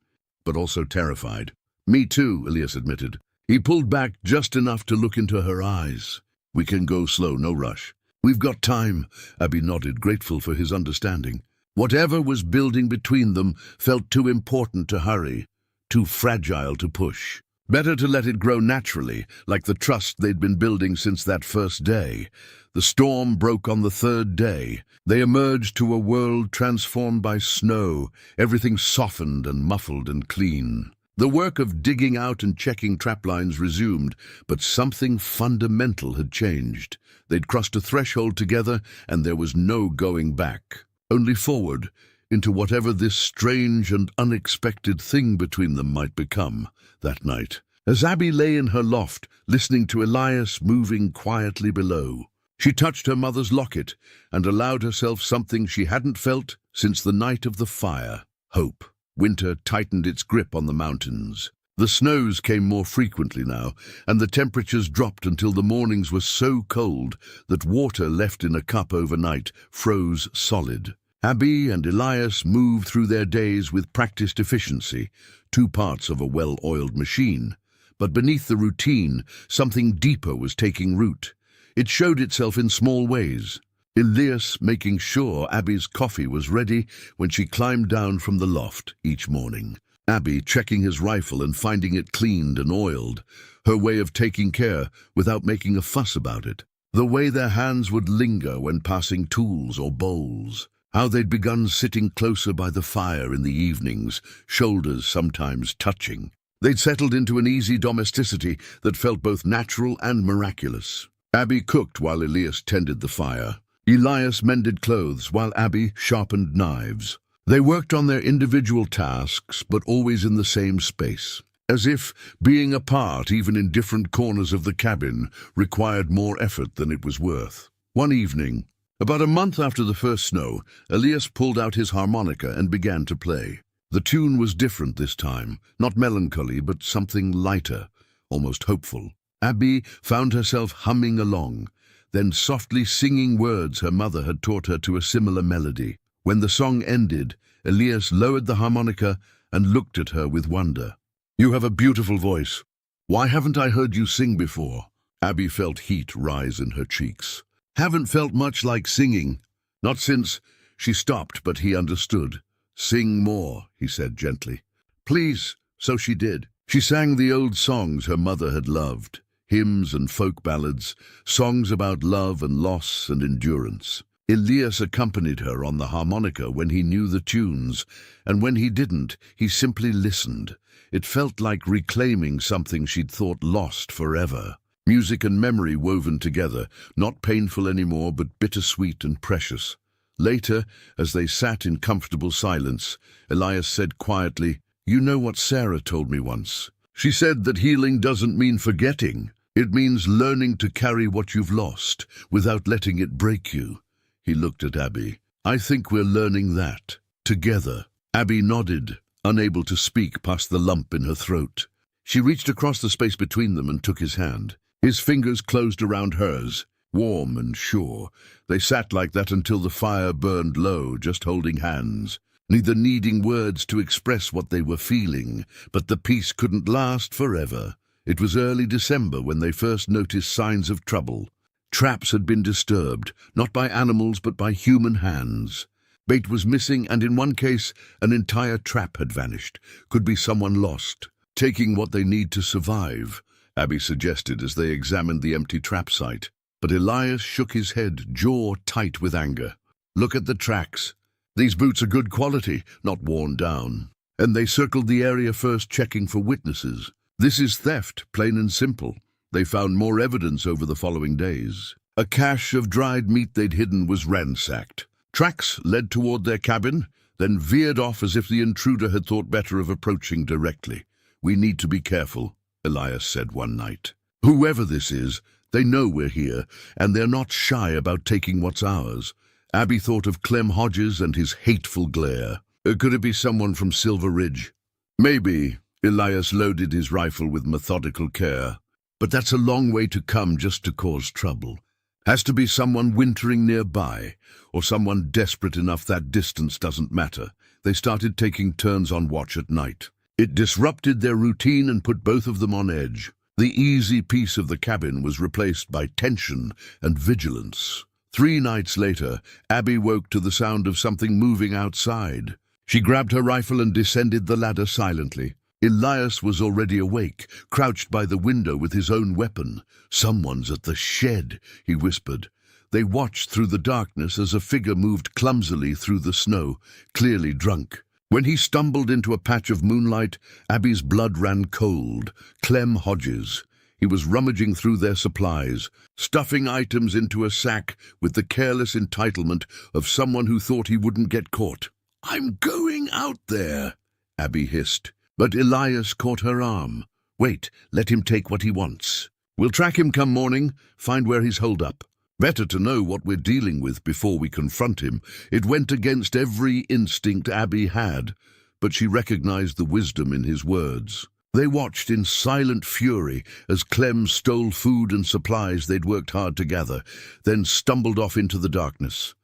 but also terrified. "Me too," Elias admitted. He pulled back just enough to look into her eyes. "We can go slow, no rush." "We've got time," Abby nodded, grateful for his understanding. Whatever was building between them felt too important to hurry, too fragile to push. Better to let it grow naturally, like the trust they'd been building since that first day. The storm broke on the third day. They emerged to a world transformed by snow, everything softened and muffled and clean. The work of digging out and checking trap lines resumed, but something fundamental had changed. They'd crossed a threshold together, and there was no going back. Only forward, into whatever this strange and unexpected thing between them might become that night. As Abby lay in her loft, listening to Elias moving quietly below, she touched her mother's locket and allowed herself something she hadn't felt since the night of the fire: hope. Winter tightened its grip on the mountains. The snows came more frequently now, and the temperatures dropped until the mornings were so cold that water left in a cup overnight froze solid. Abby and Elias moved through their days with practiced efficiency, two parts of a well-oiled machine. But beneath the routine, something deeper was taking root. It showed itself in small ways. Elias making sure Abby's coffee was ready when she climbed down from the loft each morning. Abby checking his rifle and finding it cleaned and oiled, her way of taking care without making a fuss about it. The way their hands would linger when passing tools or bowls. How they'd begun sitting closer by the fire in the evenings, shoulders sometimes touching. They'd settled into an easy domesticity that felt both natural and miraculous. Abby cooked while Elias tended the fire. Elias mended clothes while Abby sharpened knives. They worked on their individual tasks, but always in the same space, as if being apart, even in different corners of the cabin, required more effort than it was worth. One evening, about a month after the first snow, Elias pulled out his harmonica and began to play. The tune was different this time, not melancholy, but something lighter, almost hopeful. Abby found herself humming along, then softly singing words her mother had taught her to a similar melody. When the song ended, Elias lowered the harmonica and looked at her with wonder. "You have a beautiful voice. Why haven't I heard you sing before?" Abby felt heat rise in her cheeks. "Haven't felt much like singing. Not since—" She stopped, but he understood. "Sing more," he said gently. "Please." So she did. She sang the old songs her mother had loved. Hymns and folk ballads, songs about love and loss and endurance. Elias accompanied her on the harmonica when he knew the tunes, and when he didn't, he simply listened. It felt like reclaiming something she'd thought lost forever. Music and memory woven together, not painful anymore, but bittersweet and precious. Later, as they sat in comfortable silence, Elias said quietly, "You know what Sarah told me once? She said that healing doesn't mean forgetting. It means learning to carry what you've lost without letting it break you." He looked at Abby. "I think we're learning that, together." Abby nodded, unable to speak past the lump in her throat. She reached across the space between them and took his hand. His fingers closed around hers, warm and sure. They sat like that until the fire burned low, just holding hands, neither needing words to express what they were feeling. But the peace couldn't last forever. It was early December when they first noticed signs of trouble. Traps had been disturbed, not by animals but by human hands. Bait was missing, and in one case, an entire trap had vanished. Could be someone lost, taking what they need to survive, Abby suggested as they examined the empty trap site. But Elias shook his head, jaw tight with anger. "Look at the tracks. These boots are good quality, not worn down." And they circled the area first, checking for witnesses. "This is theft, plain and simple." They found more evidence over the following days. A cache of dried meat they'd hidden was ransacked. Tracks led toward their cabin, then veered off as if the intruder had thought better of approaching directly. "We need to be careful," Elias said one night. "Whoever this is, they know we're here, and they're not shy about taking what's ours." Abby thought of Clem Hodges and his hateful glare. Could it be someone from Silver Ridge? Maybe. Elias loaded his rifle with methodical care. But that's a long way to come just to cause trouble. Has to be someone wintering nearby, or someone desperate enough that distance doesn't matter. They started taking turns on watch at night. It disrupted their routine and put both of them on edge. The easy peace of the cabin was replaced by tension and vigilance. 3 nights later, Abby woke to the sound of something moving outside. She grabbed her rifle and descended the ladder silently. Elias was already awake, crouched by the window with his own weapon. "Someone's at the shed," he whispered. They watched through the darkness as a figure moved clumsily through the snow, clearly drunk. When he stumbled into a patch of moonlight, Abby's blood ran cold. Clem Hodges. He was rummaging through their supplies, stuffing items into a sack with the careless entitlement of someone who thought he wouldn't get caught. "I'm going out there," Abby hissed. But Elias caught her arm. "Wait, let him take what he wants. We'll track him come morning, find where he's holed up. Better to know what we're dealing with before we confront him." It went against every instinct Abby had, but she recognized the wisdom in his words. They watched in silent fury as Clem stole food and supplies they'd worked hard to gather, then stumbled off into the darkness.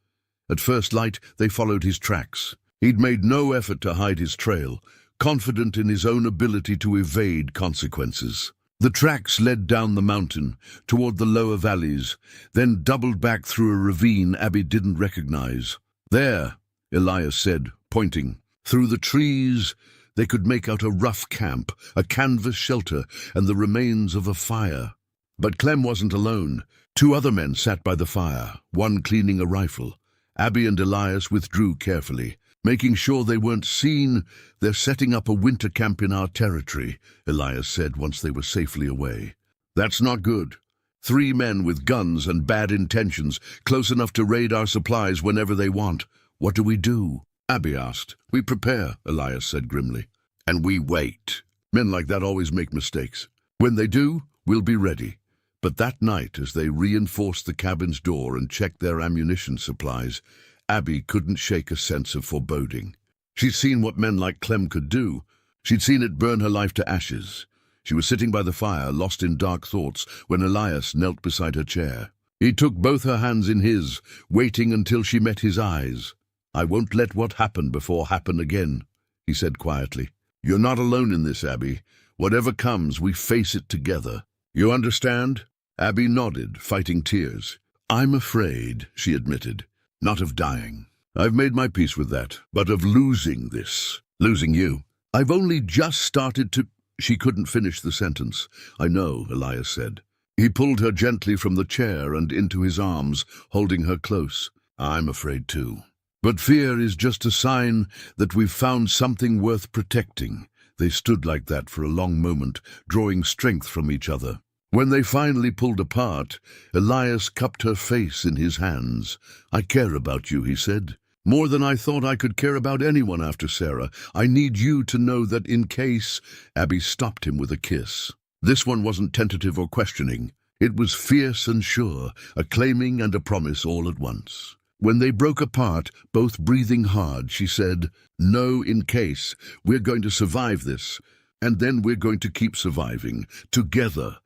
At first light, they followed his tracks. He'd made no effort to hide his trail, confident in his own ability to evade consequences. The tracks led down the mountain, toward the lower valleys, then doubled back through a ravine Abby didn't recognize. "There," Elias said, pointing. Through the trees, they could make out a rough camp, a canvas shelter, and the remains of a fire. But Clem wasn't alone. 2 other men sat by the fire, one cleaning a rifle. Abby and Elias withdrew carefully. "Making sure they weren't seen. They're setting up a winter camp in our territory," Elias said once they were safely away. "That's not good. 3 men with guns and bad intentions, close enough to raid our supplies whenever they want. What do we do?" Abby asked. "We prepare," Elias said grimly. "And we wait. Men like that always make mistakes. When they do, we'll be ready." But that night, as they reinforced the cabin's door and checked their ammunition supplies, Abby couldn't shake a sense of foreboding. She'd seen what men like Clem could do. She'd seen it burn her life to ashes. She was sitting by the fire, lost in dark thoughts, when Elias knelt beside her chair. He took both her hands in his, waiting until she met his eyes. "I won't let what happened before happen again," he said quietly. "You're not alone in this, Abby. Whatever comes, we face it together. You understand?" Abby nodded, fighting tears. "I'm afraid," she admitted. "Not of dying. I've made my peace with that, but of losing this. Losing you. I've only just started to—" She couldn't finish the sentence. "I know," Elias said. He pulled her gently from the chair and into his arms, holding her close. "I'm afraid too. But fear is just a sign that we've found something worth protecting." They stood like that for a long moment, drawing strength from each other. When they finally pulled apart, Elias cupped her face in his hands. "I care about you," he said. "More than I thought I could care about anyone after Sarah. I need you to know that in case—" Abby stopped him with a kiss. This one wasn't tentative or questioning. It was fierce and sure, a claiming and a promise all at once. When they broke apart, both breathing hard, she said, "No, in case. We're going to survive this. And then we're going to keep surviving. Together."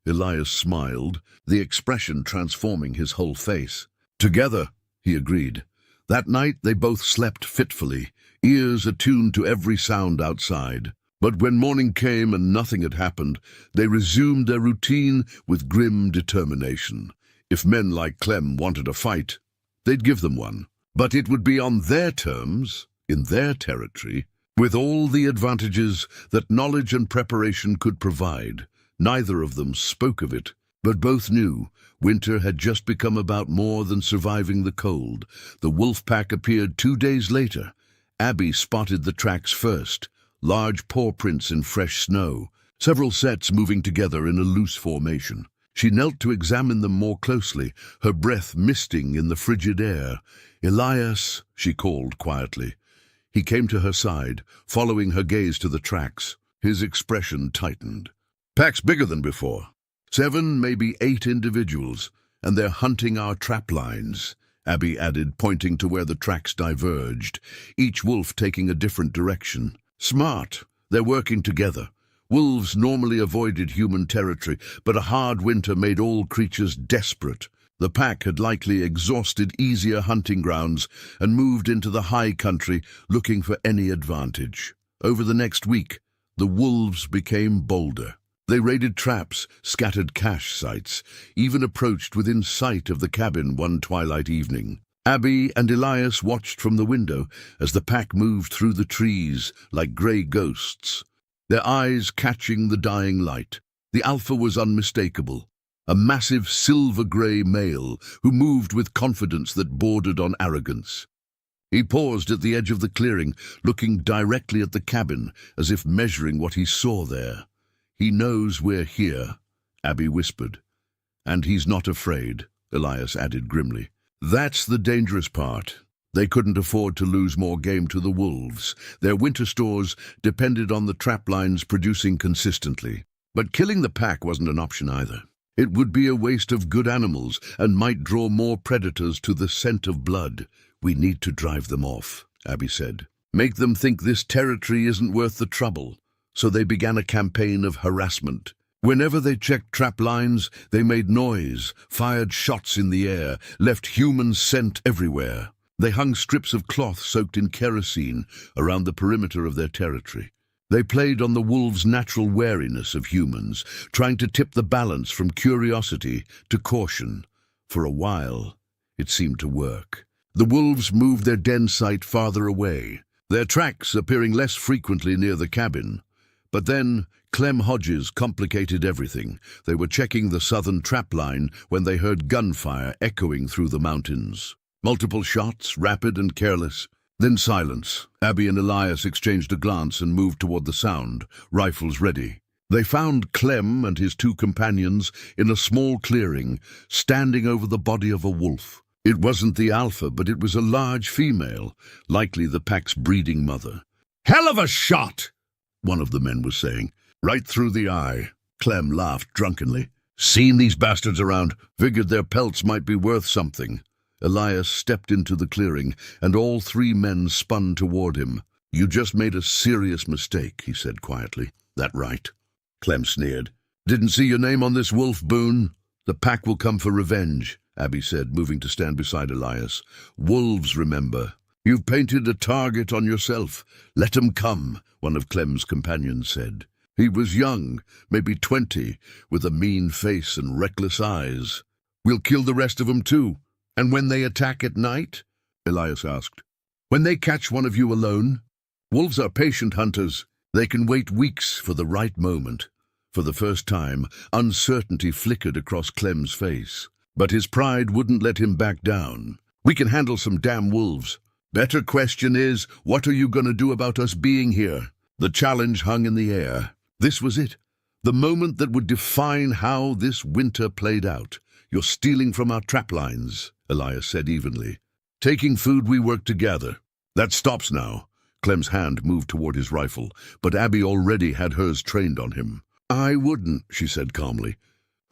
Elias smiled, the expression transforming his whole face. "Together," he agreed. That night they both slept fitfully, ears attuned to every sound outside. But when morning came and nothing had happened, they resumed their routine with grim determination. If men like Clem wanted a fight, they'd give them one. But it would be on their terms, in their territory, with all the advantages that knowledge and preparation could provide. Neither of them spoke of it, but both knew winter had just become about more than surviving the cold. The wolf pack appeared 2 days later. Abby spotted the tracks first, large paw prints in fresh snow, several sets moving together in a loose formation. She knelt to examine them more closely, her breath misting in the frigid air. "Elias," she called quietly. He came to her side, following her gaze to the tracks. His expression tightened. "Pack's bigger than before. 7, maybe 8 individuals, and they're hunting our trap lines," Abby added, pointing to where the tracks diverged, each wolf taking a different direction. "Smart. They're working together. Wolves normally avoided human territory, but a hard winter made all creatures desperate. The pack had likely exhausted easier hunting grounds and moved into the high country looking for any advantage. Over the next week, the wolves became bolder. They raided traps, scattered cache sites, even approached within sight of the cabin one twilight evening. Abby and Elias watched from the window as the pack moved through the trees like grey ghosts, their eyes catching the dying light. The alpha was unmistakable, a massive silver-grey male who moved with confidence that bordered on arrogance. He paused at the edge of the clearing, looking directly at the cabin, as if measuring what he saw there. "He knows we're here," Abby whispered. "And he's not afraid," Elias added grimly. That's the dangerous part. They couldn't afford to lose more game to the wolves. Their winter stores depended on the trap lines producing consistently. But killing the pack wasn't an option either. It would be a waste of good animals and might draw more predators to the scent of blood. "We need to drive them off," Abby said. "Make them think this territory isn't worth the trouble." So they began a campaign of harassment. Whenever they checked trap lines, they made noise, fired shots in the air, left human scent everywhere. They hung strips of cloth soaked in kerosene around the perimeter of their territory. They played on the wolves' natural wariness of humans, trying to tip the balance from curiosity to caution. For a while, it seemed to work. The wolves moved their den site farther away, their tracks appearing less frequently near the cabin. But then, Clem Hodges complicated everything. They were checking the southern trap line when they heard gunfire echoing through the mountains. Multiple shots, rapid and careless. Then silence. Abby and Elias exchanged a glance and moved toward the sound, rifles ready. They found Clem and his two companions in a small clearing, standing over the body of a wolf. It wasn't the alpha, but it was a large female, likely the pack's breeding mother. "Hell of a shot!" one of the men was saying. "Right through the eye." Clem laughed drunkenly. "Seen these bastards around. Figured their pelts might be worth something." Elias stepped into the clearing, and all three men spun toward him. "You just made a serious mistake," he said quietly. "That right?" Clem sneered. "Didn't see your name on this wolf, Boone." "The pack will come for revenge," Abby said, moving to stand beside Elias. "Wolves, remember. You've painted a target on yourself. Let 'em come," one of Clem's companions said. He was young, maybe 20, with a mean face and reckless eyes. "We'll kill the rest of them too. And when they attack at night?" Elias asked. "When they catch one of you alone? Wolves are patient hunters. They can wait weeks for the right moment." For the first time, uncertainty flickered across Clem's face. But his pride wouldn't let him back down. "We can handle some damn wolves. Better question is, what are you going to do about us being here?" The challenge hung in the air. This was it, the moment that would define how this winter played out. "You're stealing from our trap lines," Elias said evenly. "Taking food we work together. That stops now." Clem's hand moved toward his rifle, but Abby already had hers trained on him. "I wouldn't," she said calmly.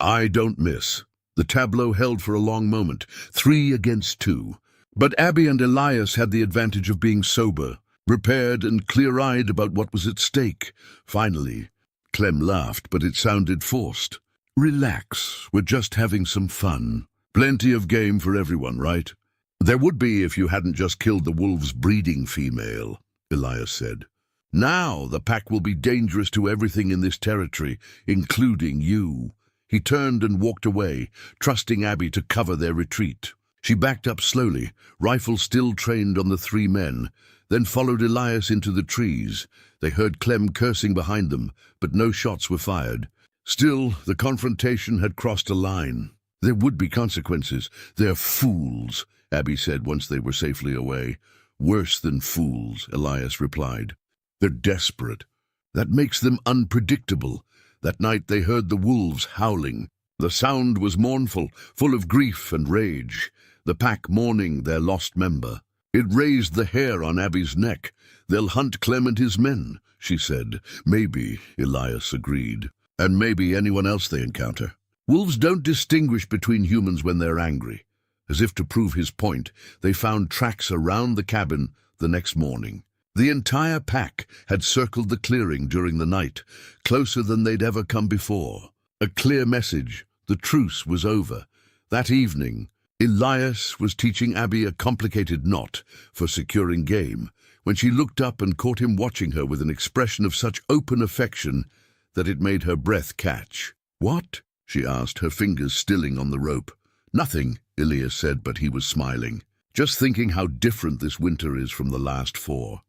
"I don't miss." The tableau held for a long moment, 3 against 2. But Abby and Elias had the advantage of being sober, prepared and clear-eyed about what was at stake. Finally, Clem laughed, but it sounded forced. "Relax, we're just having some fun. Plenty of game for everyone, right?" "There would be if you hadn't just killed the wolves' breeding female," Elias said. "Now the pack will be dangerous to everything in this territory, including you." He turned and walked away, trusting Abby to cover their retreat. She backed up slowly, rifle still trained on the 3 men, then followed Elias into the trees. They heard Clem cursing behind them, but no shots were fired. Still, the confrontation had crossed a line. There would be consequences. "They're fools," Abby said once they were safely away. "Worse than fools," Elias replied. "They're desperate. That makes them unpredictable." That night they heard the wolves howling. The sound was mournful, full of grief and rage, the pack mourning their lost member. It raised the hair on Abby's neck. "They'll hunt Clem and his men," she said. "Maybe," Elias agreed. "And maybe anyone else they encounter." Wolves don't distinguish between humans when they're angry. As if to prove his point, they found tracks around the cabin the next morning. The entire pack had circled the clearing during the night, closer than they'd ever come before. A clear message. The truce was over. That evening, Elias was teaching Abby a complicated knot for securing game. When she looked up and caught him watching her with an expression of such open affection, that it made her breath catch. "What?" she asked, her fingers stilling on the rope. "Nothing," Elias said, but he was smiling. "Just thinking how different this winter is from the last 4.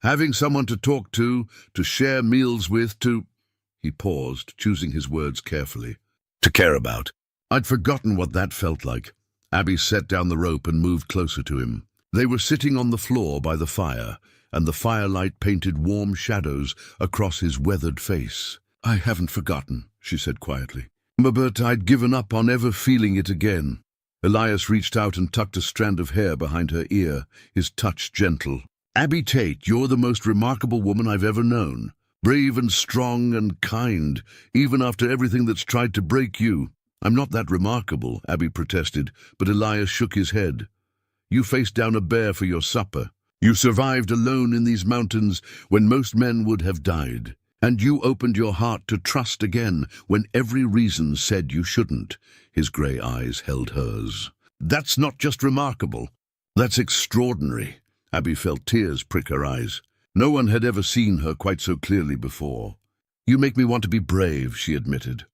Having someone to talk to share meals with, to—" He paused, choosing his words carefully. "To care about." I'd forgotten what that felt like. Abby set down the rope and moved closer to him. They were sitting on the floor by the fire, and the firelight painted warm shadows across his weathered face. "I haven't forgotten," she said quietly. "But I'd given up on ever feeling it again." Elias reached out and tucked a strand of hair behind her ear, his touch gentle. "Abby Tate, you're the most remarkable woman I've ever known. Brave and strong and kind, even after everything that's tried to break you." "I'm not that remarkable," Abby protested, but Elias shook his head. "You faced down a bear for your supper. You survived alone in these mountains when most men would have died. And you opened your heart to trust again when every reason said you shouldn't." His grey eyes held hers. "That's not just remarkable. That's extraordinary." Abby felt tears prick her eyes. No one had ever seen her quite so clearly before. "You make me want to be brave," she admitted.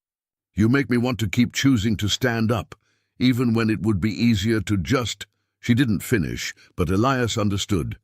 "You make me want to keep choosing to stand up, even when it would be easier to just—" She didn't finish, but Elias understood.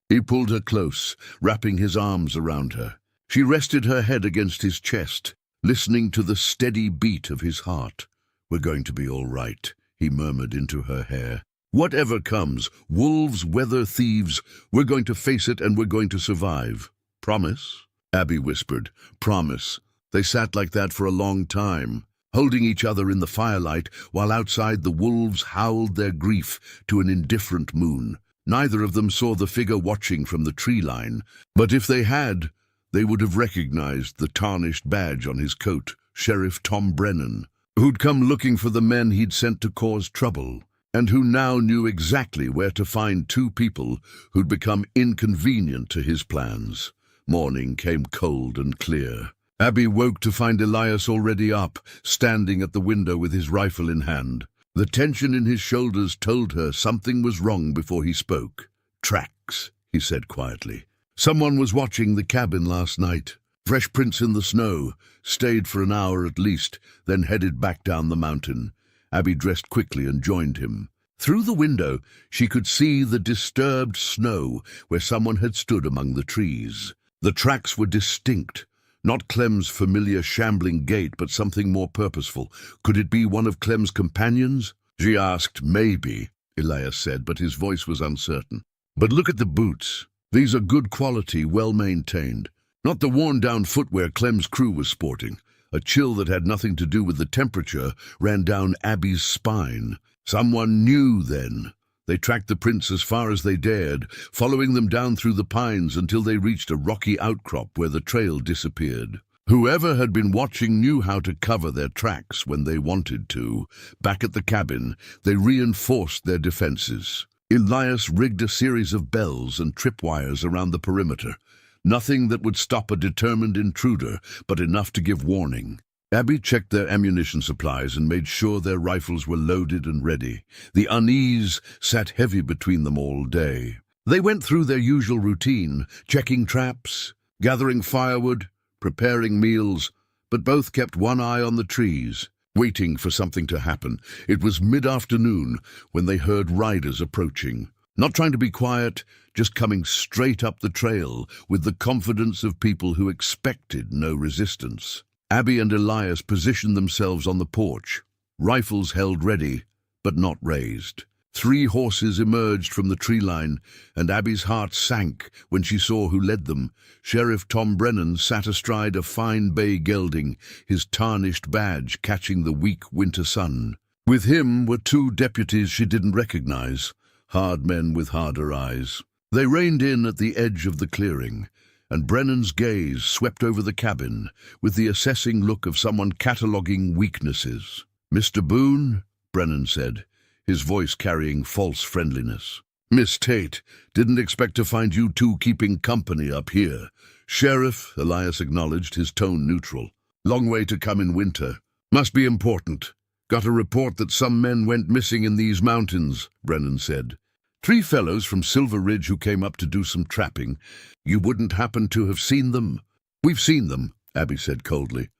He pulled her close, wrapping his arms around her. She rested her head against his chest, listening to the steady beat of his heart. "We're going to be all right," he murmured into her hair. "Whatever comes, wolves, weather, thieves, we're going to face it and we're going to survive. Promise?" Abby whispered. "Promise." They sat like that for a long time, holding each other in the firelight, while outside the wolves howled their grief to an indifferent moon. Neither of them saw the figure watching from the tree line, but if they had, they would have recognized the tarnished badge on his coat, Sheriff Tom Brennan, who'd come looking for the men he'd sent to cause trouble, and who now knew exactly where to find 2 people who'd become inconvenient to his plans. Morning came cold and clear. Abby woke to find Elias already up, standing at the window with his rifle in hand. The tension in his shoulders told her something was wrong before he spoke. "Tracks," he said quietly. "Someone was watching the cabin last night. Fresh prints in the snow. Stayed for an hour at least, then headed back down the mountain." Abby dressed quickly and joined him. Through the window, she could see the disturbed snow where someone had stood among the trees. The tracks were distinct. Not Clem's familiar shambling gait, but something more purposeful. Could it be one of Clem's companions? She asked. "Maybe," Elias said, but his voice was uncertain. "But look at the boots. These are good quality, well-maintained. Not the worn-down footwear Clem's crew was sporting." A chill that had nothing to do with the temperature ran down Abby's spine. Someone knew then. They tracked the prints as far as they dared, following them down through the pines until they reached a rocky outcrop where the trail disappeared. Whoever had been watching knew how to cover their tracks when they wanted to. Back at the cabin, they reinforced their defenses. Elias rigged a series of bells and tripwires around the perimeter. Nothing that would stop a determined intruder, but enough to give warning. Abby checked their ammunition supplies and made sure their rifles were loaded and ready. The unease sat heavy between them all day. They went through their usual routine, checking traps, gathering firewood, preparing meals, but both kept one eye on the trees, waiting for something to happen. It was mid-afternoon when they heard riders approaching. Not trying to be quiet, just coming straight up the trail with the confidence of people who expected no resistance. Abby and Elias positioned themselves on the porch, rifles held ready, but not raised. 3 horses emerged from the tree line, and Abby's heart sank when she saw who led them. Sheriff Tom Brennan sat astride a fine bay gelding, his tarnished badge catching the weak winter sun. With him were 2 deputies she didn't recognize, hard men with harder eyes. They reined in at the edge of the clearing, and Brennan's gaze swept over the cabin with the assessing look of someone cataloging weaknesses. "Mr. Boone," Brennan said, his voice carrying false friendliness. "Miss Tate, didn't expect to find you 2 keeping company up here." "Sheriff," Elias acknowledged, his tone neutral. "Long way to come in winter. Must be important. Got a report that some men went missing in these mountains," Brennan said. 3 fellows from Silver Ridge who came up to do some trapping. You wouldn't happen to have seen them?" "We've seen them," Abby said coldly.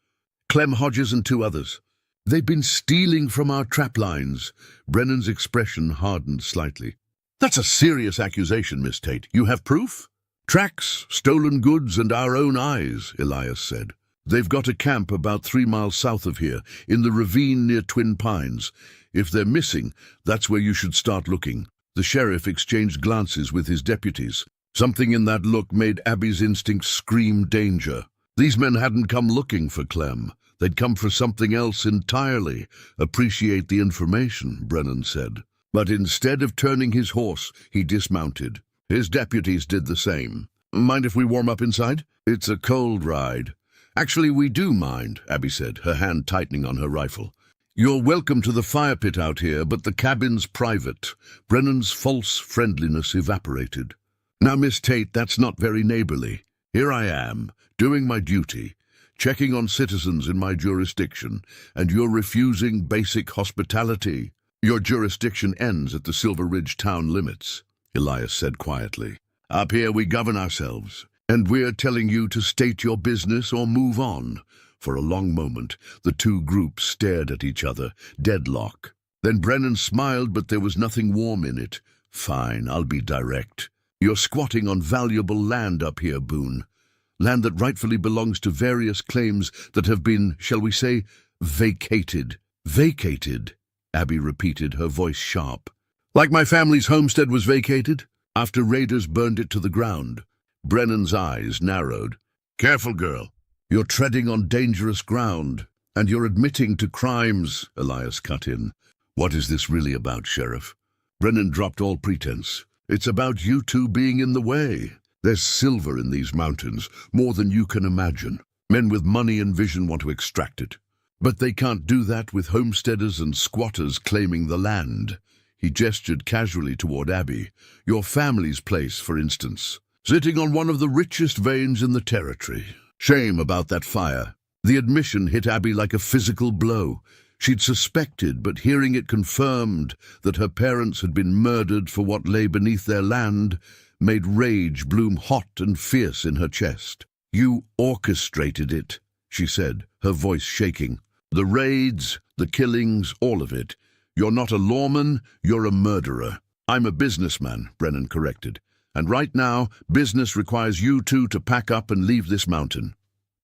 Clem Hodges and 2 others. They've been stealing from our trap lines. Brennan's expression hardened slightly. That's a serious accusation, Miss Tate. You have proof? Tracks, stolen goods, and our own eyes, Elias said. They've got a camp about 3 miles south of here, in the ravine near Twin Pines. If they're missing, that's where you should start looking. The sheriff exchanged glances with his deputies. Something in that look made Abby's instincts scream danger. These men hadn't come looking for Clem. They'd come for something else entirely. Appreciate the information, Brennan said. But instead of turning his horse, he dismounted. His deputies did the same. Mind if we warm up inside? It's a cold ride. Actually, we do mind, Abby said, her hand tightening on her rifle. You're welcome to the fire pit out here, but the cabin's private. Brennan's false friendliness evaporated. Now, Miss Tate, that's not very neighborly. Here I am, doing my duty, checking on citizens in my jurisdiction, and you're refusing basic hospitality. Your jurisdiction ends at the Silver Ridge town limits, Elias said quietly. Up here we govern ourselves, and we're telling you to state your business or move on. For a long moment, the 2 groups stared at each other, deadlock. Then Brennan smiled, but there was nothing warm in it. Fine, I'll be direct. You're squatting on valuable land up here, Boone. Land that rightfully belongs to various claims that have been, shall we say, vacated. Vacated, Abby repeated, her voice sharp. Like my family's homestead was vacated? After raiders burned it to the ground. Brennan's eyes narrowed. Careful, girl. You're treading on dangerous ground, and you're admitting to crimes, Elias cut in. What is this really about, Sheriff? Brennan dropped all pretense. It's about you 2 being in the way. There's silver in these mountains, more than you can imagine. Men with money and vision want to extract it. But they can't do that with homesteaders and squatters claiming the land. He gestured casually toward Abby. Your family's place, for instance. Sitting on one of the richest veins in the territory. Shame about that fire. The admission hit Abby like a physical blow. She'd suspected, but hearing it confirmed, that her parents had been murdered for what lay beneath their land, made rage bloom hot and fierce in her chest. You orchestrated it, she said, her voice shaking. The raids, the killings, all of it. You're not a lawman, you're a murderer. I'm a businessman, Brennan corrected. And right now, business requires you 2 to pack up and leave this mountain.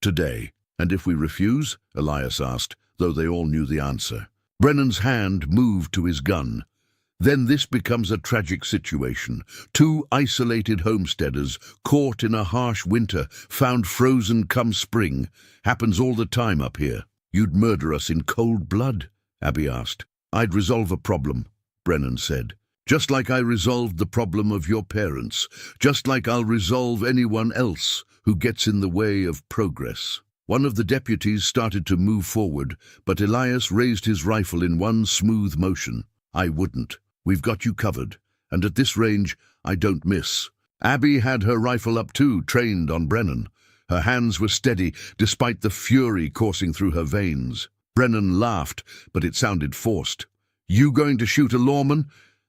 Today. And if we refuse? Elias asked, though they all knew the answer. Brennan's hand moved to his gun. Then this becomes a tragic situation. 2 isolated homesteaders, caught in a harsh winter, found frozen come spring. Happens all the time up here. You'd murder us in cold blood? Abby asked. I'd resolve a problem, Brennan said. Just like I resolved the problem of your parents. Just like I'll resolve anyone else who gets in the way of progress. One of the deputies started to move forward, but Elias raised his rifle in one smooth motion. I wouldn't. We've got you covered, and at this range, I don't miss. Abby had her rifle up too, trained on Brennan. Her hands were steady, despite the fury coursing through her veins. Brennan laughed, but it sounded forced. You going to shoot a lawman?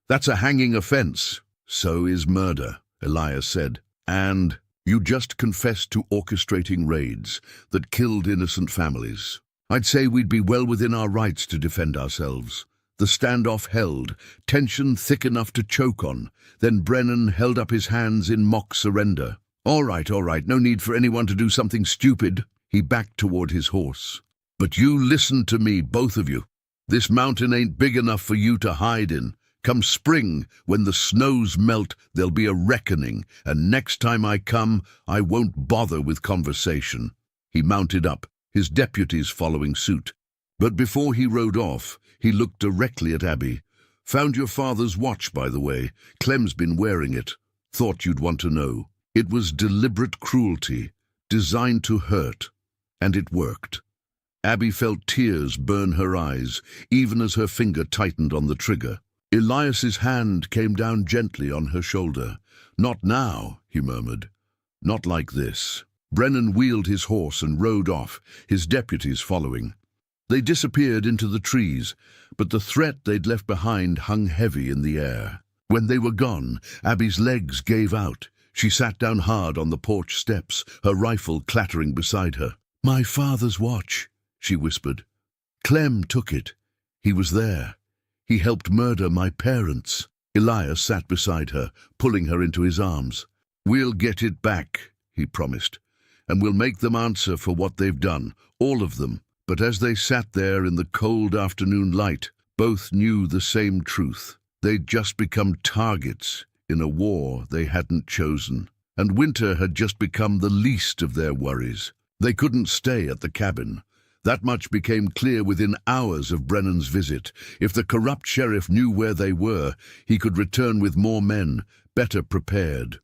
That's a hanging offense. So is murder, Elias said. And you just confessed to orchestrating raids that killed innocent families. I'd say we'd be well within our rights to defend ourselves. The standoff held, tension thick enough to choke on. Then Brennan held up his hands in mock surrender. All right, no need for anyone to do something stupid. He backed toward his horse. But you listen to me, both of you. This mountain ain't big enough for you to hide in. Come spring, when the snows melt, there'll be a reckoning, and next time I come, I won't bother with conversation. He mounted up, his deputies following suit. But before he rode off, he looked directly at Abby. Found your father's watch, by the way. Clem's been wearing it. Thought you'd want to know. It was deliberate cruelty, designed to hurt, and it worked. Abby felt tears burn her eyes, even as her finger tightened on the trigger. Elias's hand came down gently on her shoulder. Not now, he murmured. Not like this. Brennan wheeled his horse and rode off, his deputies following. They disappeared into the trees, but the threat they'd left behind hung heavy in the air. When they were gone, Abby's legs gave out. She sat down hard on the porch steps, her rifle clattering beside her. "My father's watch," she whispered. "Clem took it. He was there. He helped murder my parents." Elias sat beside her, pulling her into his arms. "We'll get it back," he promised, "and we'll make them answer for what they've done, all of them." But as they sat there in the cold afternoon light, both knew the same truth. They'd just become targets in a war they hadn't chosen, and winter had just become the least of their worries. They couldn't stay at the cabin. That much became clear within hours of Brennan's visit. If the corrupt sheriff knew where they were, he could return with more men, better prepared.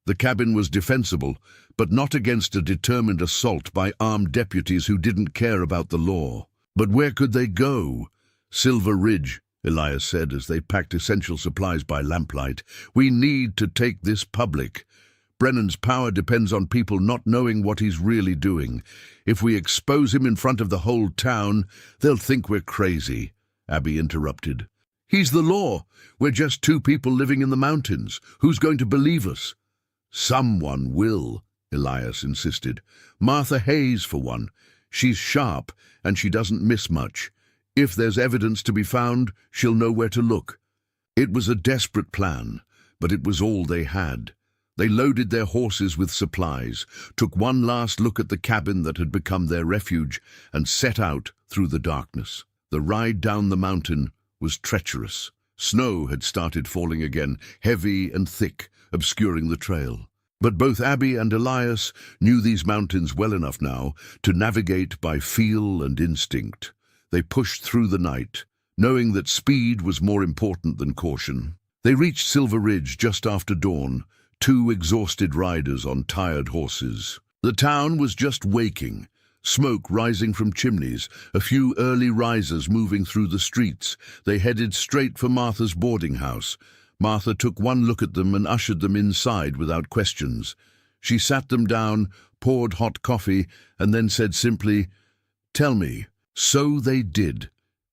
The cabin was defensible, but not against a determined assault by armed deputies who didn't care about the law. But where could they go? "Silver Ridge," Elias said as they packed essential supplies by lamplight. "We need to take this public. Brennan's power depends on people not knowing what he's really doing. If we expose him in front of the whole town, they'll think we're crazy," Abby interrupted. "He's the law. We're just two people living in the mountains. Who's going to believe us?" "Someone will," Elias insisted. "Martha Hayes, for one. She's sharp, and she doesn't miss much. If there's evidence to be found, she'll know where to look." It was a desperate plan, but it was all they had. They loaded their horses with supplies, took one last look at the cabin that had become their refuge, and set out through the darkness. The ride down the mountain was treacherous. Snow had started falling again, heavy and thick, obscuring the trail. But both Abby and Elias knew these mountains well enough now to navigate by feel and instinct. They pushed through the night, knowing that speed was more important than caution. They reached Silver Ridge just after dawn, two exhausted riders on tired horses. The town was just waking, smoke rising from chimneys, a few early risers moving through the streets. They headed straight for Martha's boarding house. Martha took one look at them and ushered them inside without questions. She sat them down, poured hot coffee, and then said simply, "Tell me." So they did.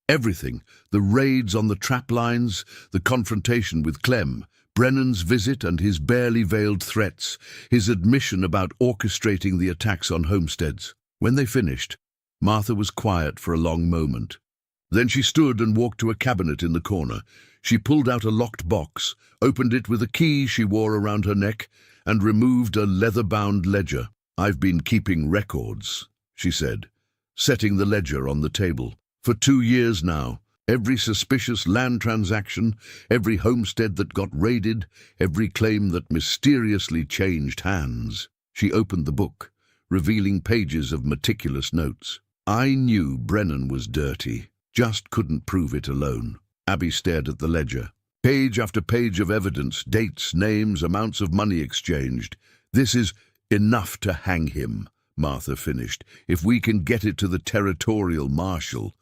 Everything, the raids on the trap lines, the confrontation with Clem, Brennan's visit and his barely veiled threats, his admission about orchestrating the attacks on homesteads. When they finished, Martha was quiet for a long moment. Then she stood and walked to a cabinet in the corner. She pulled out a locked box, opened it with a key she wore around her neck, and removed a leather-bound ledger. "I've been keeping records," she said, setting the ledger on the table. "For 2 years now. Every suspicious land transaction, every homestead that got raided, every claim that mysteriously changed hands." She opened the book, revealing pages of meticulous notes. "I knew Brennan was dirty, just couldn't prove it alone." Abby stared at the ledger. Page after page of evidence, dates, names, amounts of money exchanged. "This is enough to hang him," Martha finished, "if we can get it to the territorial marshal.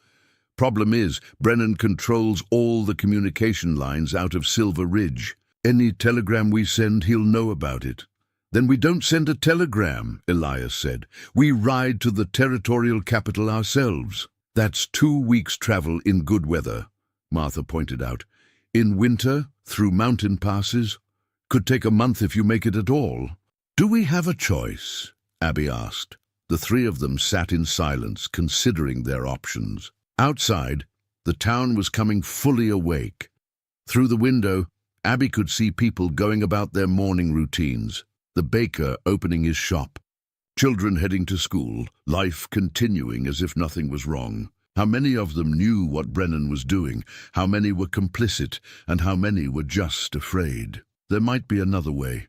Problem is, Brennan controls all the communication lines out of Silver Ridge. Any telegram we send, he'll know about it." "Then we don't send a telegram," Elias said. "We ride to the territorial capital ourselves." "That's 2 weeks' travel in good weather," Martha pointed out. "In winter, through mountain passes, could take a month if you make it at all." "Do we have a choice?" Abby asked. The three of them sat in silence, considering their options. Outside, the town was coming fully awake. Through the window, Abby could see people going about their morning routines, the baker opening his shop, children heading to school, life continuing as if nothing was wrong. How many of them knew what Brennan was doing, how many were complicit, and how many were just afraid? "There might be another way,"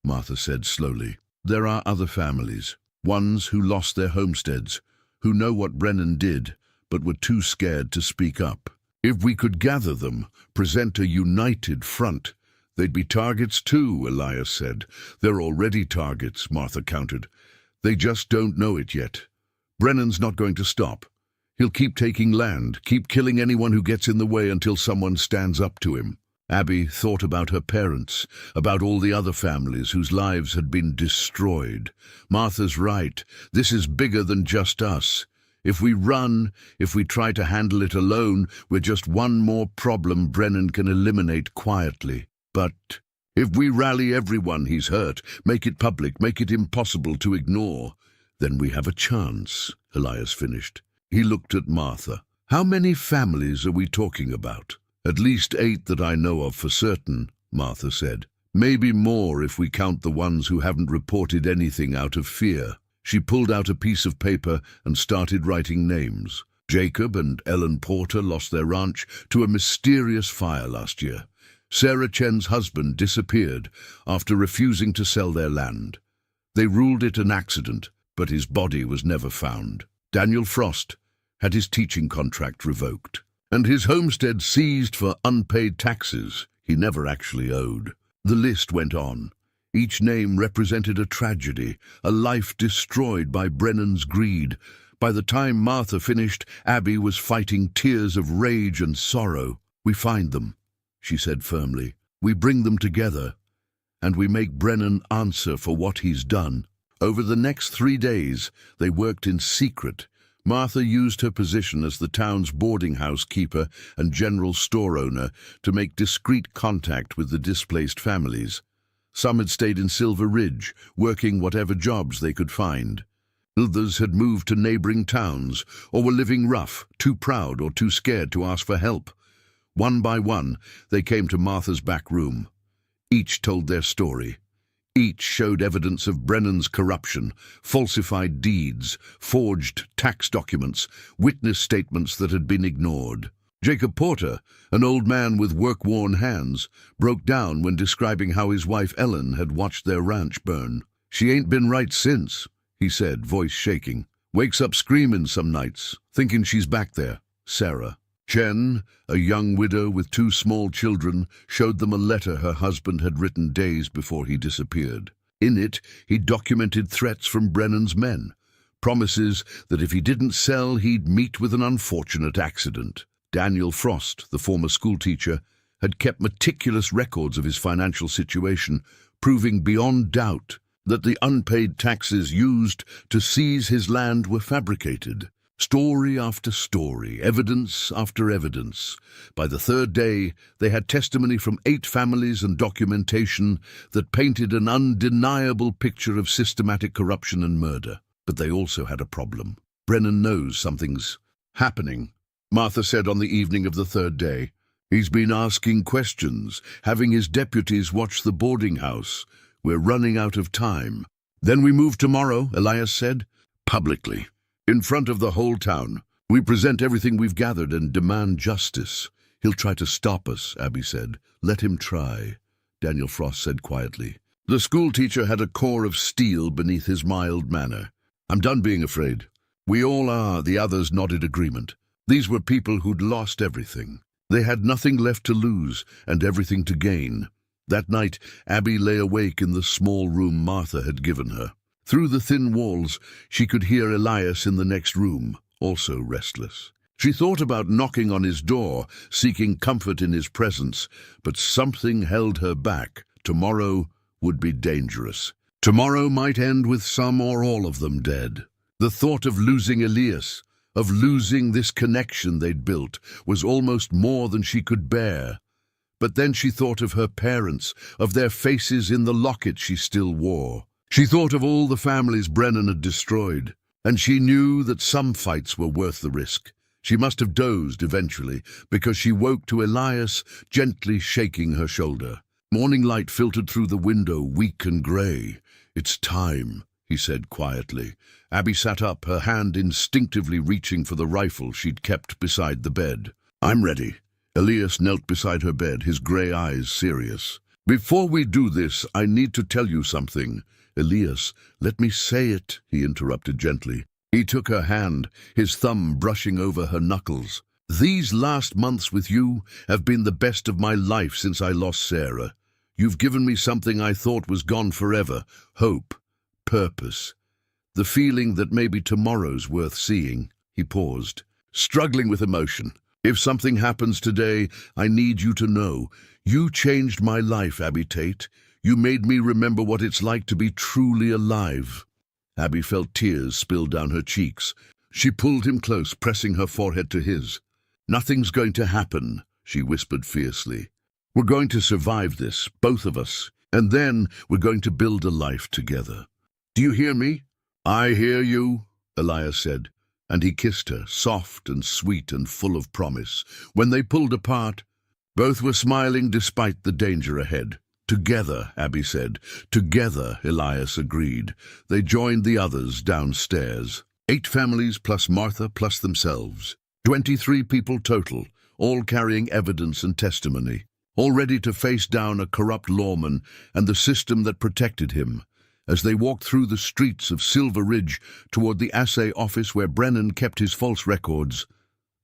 Martha said slowly. "There are other families, ones who lost their homesteads, who know what Brennan did, but were too scared to speak up. If we could gather them, present a united front, they'd be targets too," Elias said. "They're already targets," Martha countered. "They just don't know it yet. Brennan's not going to stop. He'll keep taking land, keep killing anyone who gets in the way until someone stands up to him." Abby thought about her parents, about all the other families whose lives had been destroyed. Martha's right. This is bigger than just us. If we run, if we try to handle it alone, we're just one more problem Brennan can eliminate quietly. But if we rally everyone he's hurt, make it public, make it impossible to ignore, Then we have a chance, Elias finished. He looked at Martha. How many families are we talking about? At least 8 that I know of for certain, Martha said. Maybe more if we count the ones who haven't reported anything out of fear. She pulled out a piece of paper and started writing names. Jacob and Ellen Porter lost their ranch to a mysterious fire last year. Sarah Chen's husband disappeared after refusing to sell their land. They ruled it an accident, but his body was never found. Daniel Frost had his teaching contract revoked, and his homestead seized for unpaid taxes he never actually owed. The list went on. Each name represented a tragedy, a life destroyed by Brennan's greed. By the time Martha finished, Abby was fighting tears of rage and sorrow. We find them, she said firmly. We bring them together, and we make Brennan answer for what he's done. Over the next 3 days, they worked in secret. Martha used her position as the town's boarding house keeper and general store owner to make discreet contact with the displaced families. Some had stayed in Silver Ridge, working whatever jobs they could find. Others had moved to neighboring towns or were living rough, too proud or too scared to ask for help. One by one, they came to Martha's back room. Each told their story. Each showed evidence of Brennan's corruption, falsified deeds, forged tax documents, witness statements that had been ignored. Jacob Porter, an old man with work-worn hands, broke down when describing how his wife Ellen had watched their ranch burn. "She ain't been right since," he said, voice shaking. "Wakes up screaming some nights, thinking she's back there." Sarah Chen, a young widow with 2 small children, showed them a letter her husband had written days before he disappeared. In it, he documented threats from Brennan's men, promises that if he didn't sell, he'd meet with an unfortunate accident. Daniel Frost, the former schoolteacher, had kept meticulous records of his financial situation, proving beyond doubt that the unpaid taxes used to seize his land were fabricated. Story after story, evidence after evidence. By the 3rd day, they had testimony from 8 families and documentation that painted an undeniable picture of systematic corruption and murder. But they also had a problem. "Brennan knows something's happening," Martha said on the evening of the 3rd day. "He's been asking questions, having his deputies watch the boarding house. We're running out of time." "Then we move tomorrow," Elias said. "Publicly. In front of the whole town. We present everything we've gathered and demand justice." "He'll try to stop us," Abby said. "Let him try," Daniel Frost said quietly. The schoolteacher had a core of steel beneath his mild manner. "I'm done being afraid." "We all are," the others nodded agreement. These were people who'd lost everything. They had nothing left to lose and everything to gain. That night, Abby lay awake in the small room Martha had given her. Through the thin walls, she could hear Elias in the next room, also restless. She thought about knocking on his door, seeking comfort in his presence, but something held her back. Tomorrow would be dangerous. Tomorrow might end with some or all of them dead. The thought of losing Elias, of losing this connection they'd built, was almost more than she could bear. But then she thought of her parents, of their faces in the locket she still wore. She thought of all the families Brennan had destroyed, and she knew that some fights were worth the risk. She must have dozed eventually, because she woke to Elias gently shaking her shoulder. Morning light filtered through the window, weak and grey. "It's time," he said quietly. Abby sat up, her hand instinctively reaching for the rifle she'd kept beside the bed. "I'm ready." Elias knelt beside her bed, his grey eyes serious. "Before we do this, I need to tell you something." "Elias, let me say it," he interrupted gently. He took her hand, his thumb brushing over her knuckles. "These last months with you have been the best of my life since I lost Sarah. You've given me something I thought was gone forever: hope, purpose, the feeling that maybe tomorrow's worth seeing." He paused, struggling with emotion. "If something happens today, I need you to know. You changed my life, Abby Tate. You made me remember what it's like to be truly alive." Abby felt tears spill down her cheeks. She pulled him close, pressing her forehead to his. "Nothing's going to happen," she whispered fiercely. "We're going to survive this, both of us, and then we're going to build a life together. Do you hear me?" I hear you, Elias said, and he kissed her, soft and sweet and full of promise. When they pulled apart, both were smiling despite the danger ahead. Together, Abby said. Together, Elias agreed. They joined the others downstairs. 8 families plus Martha plus themselves. 23 people total, all carrying evidence and testimony, all ready to face down a corrupt lawman and the system that protected him. As they walked through the streets of Silver Ridge toward the assay office where Brennan kept his false records,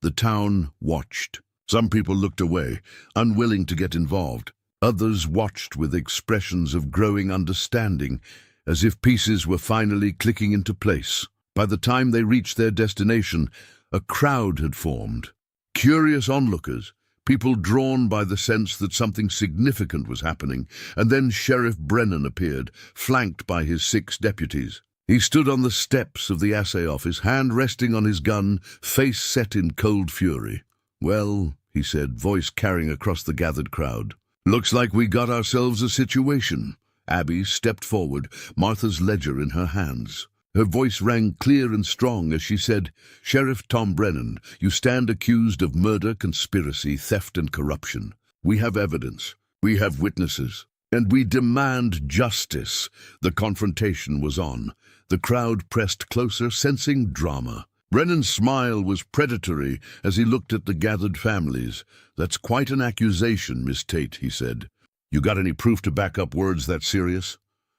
the town watched. Some people looked away, unwilling to get involved. Others watched with expressions of growing understanding, as if pieces were finally clicking into place. By the time they reached their destination, a crowd had formed. Curious onlookers, people drawn by the sense that something significant was happening, and then Sheriff Brennan appeared, flanked by his 6 deputies. He stood on the steps of the assay office, hand resting on his gun, face set in cold fury. "Well," he said, voice carrying across the gathered crowd, "looks like we got ourselves a situation." Abby stepped forward, Martha's ledger in her hands. Her voice rang clear and strong as she said, "Sheriff Tom Brennan, you stand accused of murder, conspiracy, theft, and corruption. We have evidence. We have witnesses. And we demand justice." The confrontation was on. The crowd pressed closer, sensing drama. Brennan's smile was predatory as he looked at the gathered families. "That's quite an accusation, Miss Tate," he said. "You got any proof to back up words that serious?"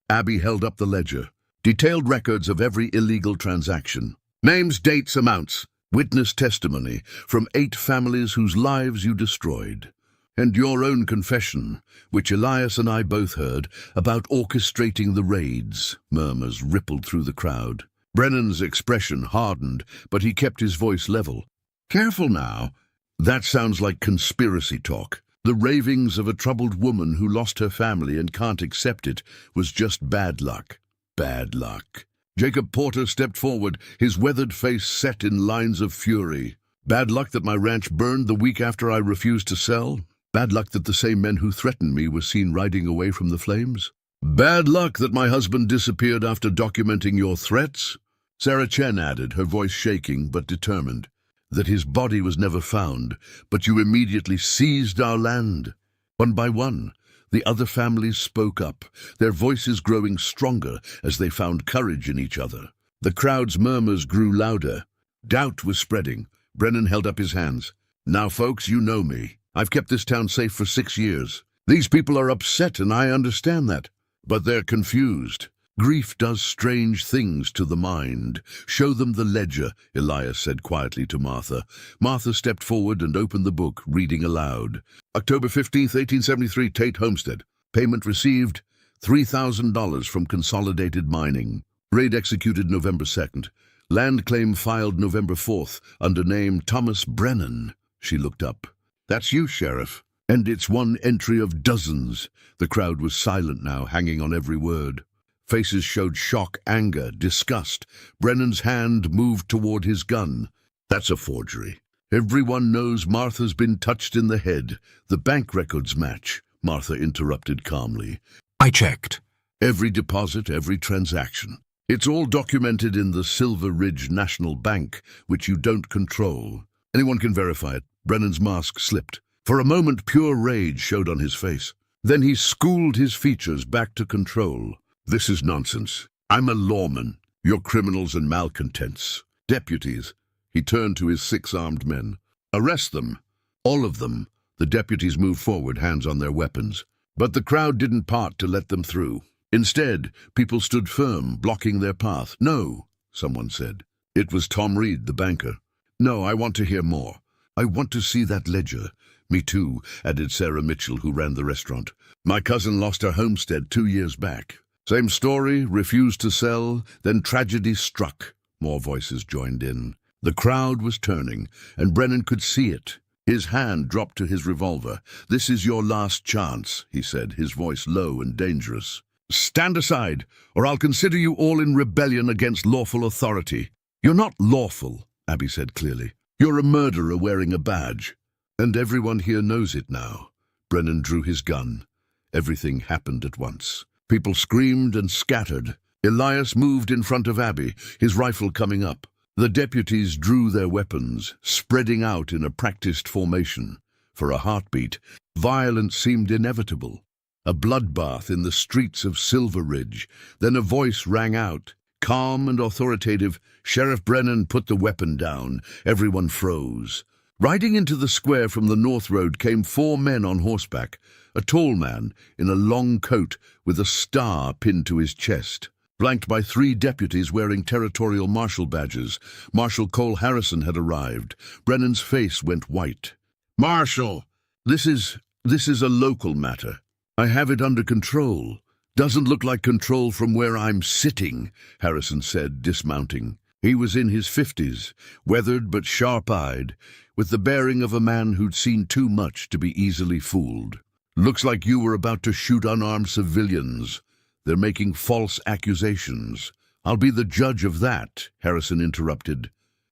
Abby held up the ledger. Detailed records of every illegal transaction. Names, dates, amounts. Witness testimony from 8 families whose lives you destroyed. And your own confession, which Elias and I both heard, about orchestrating the raids. Murmurs rippled through the crowd. Brennan's expression hardened, but he kept his voice level. "Careful now. That sounds like conspiracy talk. The ravings of a troubled woman who lost her family and can't accept it was just bad luck." Bad luck. Jacob Porter stepped forward, his weathered face set in lines of fury. "Bad luck that my ranch burned the week after I refused to sell? Bad luck that the same men who threatened me were seen riding away from the flames? Bad luck that my husband disappeared after documenting your threats?" Sarah Chen added, her voice shaking but determined, "That his body was never found, but you immediately seized our land." One by one, the other families spoke up, their voices growing stronger as they found courage in each other. The crowd's murmurs grew louder. Doubt was spreading. Brennan held up his hands. "Now, folks, you know me. I've kept this town safe for 6 years. These people are upset, and I understand that. But they're confused. Grief does strange things to the mind. Show them the ledger," Elias said quietly to Martha. Martha stepped forward and opened the book, reading aloud. "October 15th, 1873, Tate Homestead. Payment received, $3,000 from Consolidated Mining. Raid executed November 2nd. Land claim filed November 4th, under name Thomas Brennan." She looked up. "That's you, Sheriff. And it's one entry of dozens." The crowd was silent now, hanging on every word. Faces showed shock, anger, disgust. Brennan's hand moved toward his gun. "That's a forgery. Everyone knows Martha's been touched in the head. The bank records match," Martha interrupted calmly. "I checked. "Every deposit, every transaction. It's all documented in the Silver Ridge National Bank, which you don't control. Anyone can verify it." Brennan's mask slipped. For a moment, pure rage showed on his face. Then he schooled his features back to control. "This is nonsense. I'm a lawman. You're criminals and malcontents. Deputies." He turned to his 6 armed men. "Arrest them. All of them." The deputies moved forward, hands on their weapons. But the crowd didn't part to let them through. Instead, people stood firm, blocking their path. "No," someone said. It was Tom Reed, the banker. "No, I want to hear more. I want to see that ledger." "Me too," added Sarah Mitchell, who ran the restaurant. "My cousin lost her homestead 2 years back. Same story, refused to sell, then tragedy struck." More voices joined in. The crowd was turning, and Brennan could see it. His hand dropped to his revolver. "This is your last chance," he said, his voice low and dangerous. "Stand aside, or I'll consider you all in rebellion against lawful authority." "You're not lawful," Abby said clearly. "You're a murderer wearing a badge. And everyone here knows it now." Brennan drew his gun. Everything happened at once. People screamed and scattered. Elias moved in front of Abby, his rifle coming up. The deputies drew their weapons, spreading out in a practiced formation. For a heartbeat, violence seemed inevitable. A bloodbath in the streets of Silver Ridge. Then a voice rang out, calm and authoritative. Sheriff Brennan put the weapon down. Everyone froze. Riding into the square from the North Road came 4 men on horseback. A tall man in a long coat with a star pinned to his chest, flanked by 3 deputies wearing territorial marshal badges. Marshal Cole Harrison had arrived. Brennan's face went white. "Marshal, this is a local matter. I have it under control." "Doesn't look like control from where I'm sitting," Harrison said, dismounting. He was in his 50s, weathered but sharp-eyed, with the bearing of a man who'd seen too much to be easily fooled. "Looks like you were about to shoot unarmed civilians. They're making false accusations." "I'll be the judge of that," Harrison interrupted.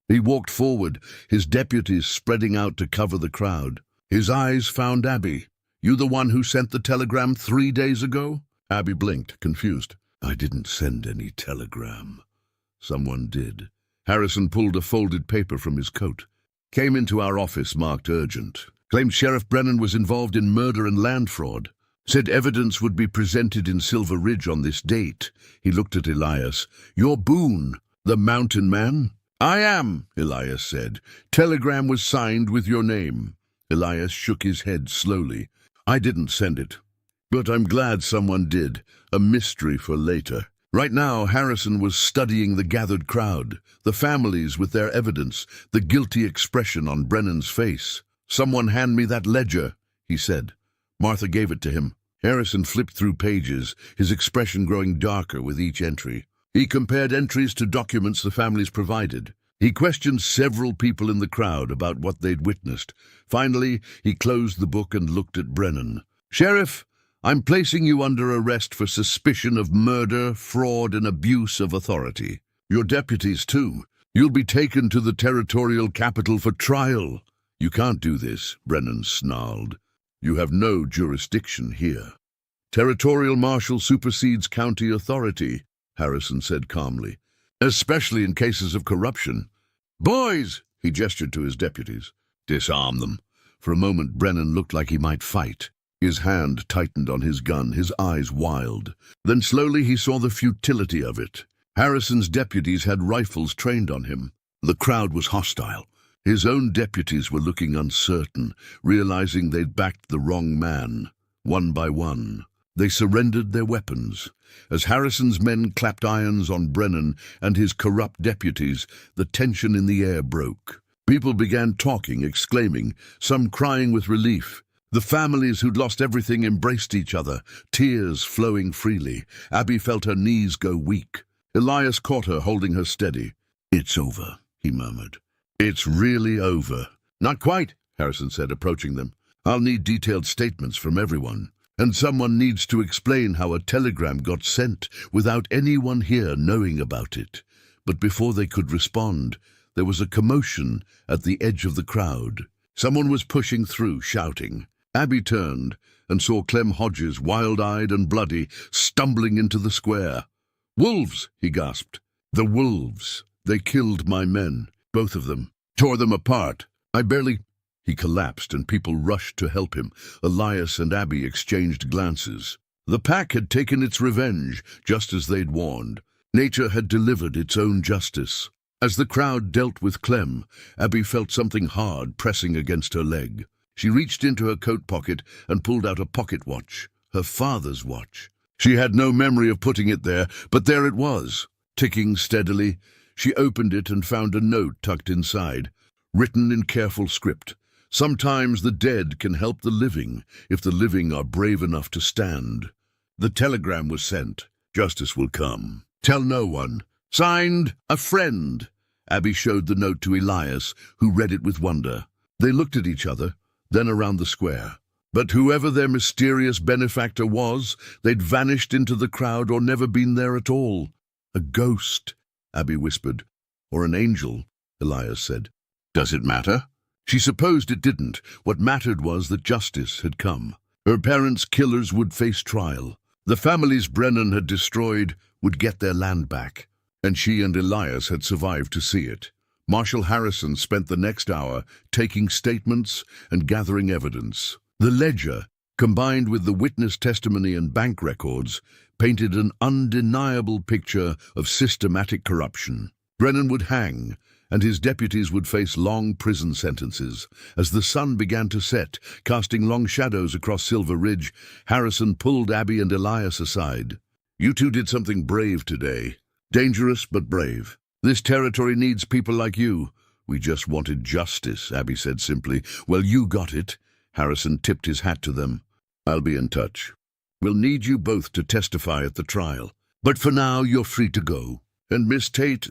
He walked forward, his deputies spreading out to cover the crowd. His eyes found Abby. "You the one who sent the telegram 3 days ago?" Abby blinked, confused. "I didn't send any telegram." "Someone did." Harrison pulled a folded paper from his coat. "Came into our office marked urgent. Claimed Sheriff Brennan was involved in murder and land fraud. Said evidence would be presented in Silver Ridge on this date." He looked at Elias. "You're Boone, the mountain man?" "I am," Elias said. "Telegram was signed with your name." Elias shook his head slowly. "I didn't send it. But I'm glad someone did. A mystery for later." Right now, Harrison was studying the gathered crowd, the families with their evidence, the guilty expression on Brennan's face. "Someone hand me that ledger," he said. Martha gave it to him. Harrison flipped through pages, his expression growing darker with each entry. He compared entries to documents the families provided. He questioned several people in the crowd about what they'd witnessed. Finally, he closed the book and looked at Brennan. "Sheriff, I'm placing you under arrest for suspicion of murder, fraud, and abuse of authority. Your deputies, too. You'll be taken to the territorial capital for trial." "You can't do this," Brennan snarled. "You have no jurisdiction here." "Territorial marshal supersedes county authority," Harrison said calmly, "especially in cases of corruption." "Boys!" he gestured to his deputies. "Disarm them." For a moment, Brennan looked like he might fight. His hand tightened on his gun, his eyes wild. Then slowly he saw the futility of it. Harrison's deputies had rifles trained on him. The crowd was hostile. His own deputies were looking uncertain, realizing they'd backed the wrong man. One by one, they surrendered their weapons. As Harrison's men clapped irons on Brennan and his corrupt deputies, the tension in the air broke. People began talking, exclaiming, some crying with relief. The families who'd lost everything embraced each other, tears flowing freely. Abby felt her knees go weak. Elias caught her, holding her steady. "It's over," he murmured. "It's really over." "Not quite," Harrison said, approaching them. "I'll need detailed statements from everyone. And someone needs to explain how a telegram got sent without anyone here knowing about it." But before they could respond, there was a commotion at the edge of the crowd. Someone was pushing through, shouting. Abby turned and saw Clem Hodges, wild-eyed and bloody, stumbling into the square. "Wolves!" he gasped. "The wolves! They killed my men, both of them, tore them apart. I barely—" He collapsed and people rushed to help him. Elias and Abby exchanged glances. The pack had taken its revenge, just as they'd warned. Nature had delivered its own justice. As the crowd dealt with Clem, Abby felt something hard pressing against her leg. She reached into her coat pocket and pulled out a pocket watch, her father's watch. She had no memory of putting it there, but there it was, ticking steadily. She opened it and found a note tucked inside, written in careful script. "Sometimes the dead can help the living, if the living are brave enough to stand." The telegram was sent. "Justice will come. Tell no one. Signed, a friend." Abby showed the note to Elias, who read it with wonder. They looked at each other, then around the square. But whoever their mysterious benefactor was, they'd vanished into the crowd or never been there at all. "A ghost," Abby whispered. "Or an angel," Elias said. "Does it matter?" She supposed it didn't. What mattered was that justice had come. Her parents' killers would face trial. The families Brennan had destroyed would get their land back. And she and Elias had survived to see it. Marshal Harrison spent the next hour taking statements and gathering evidence. The ledger, combined with the witness testimony and bank records, painted an undeniable picture of systematic corruption. Brennan would hang, and his deputies would face long prison sentences. As the sun began to set, casting long shadows across Silver Ridge, Harrison pulled Abby and Elias aside. "You two did something brave today. Dangerous, but brave. This territory needs people like you." "We just wanted justice," Abby said simply. "Well, you got it." Harrison tipped his hat to them. "I'll be in touch. We'll need you both to testify at the trial. But for now, you're free to go. And Miss Tate,"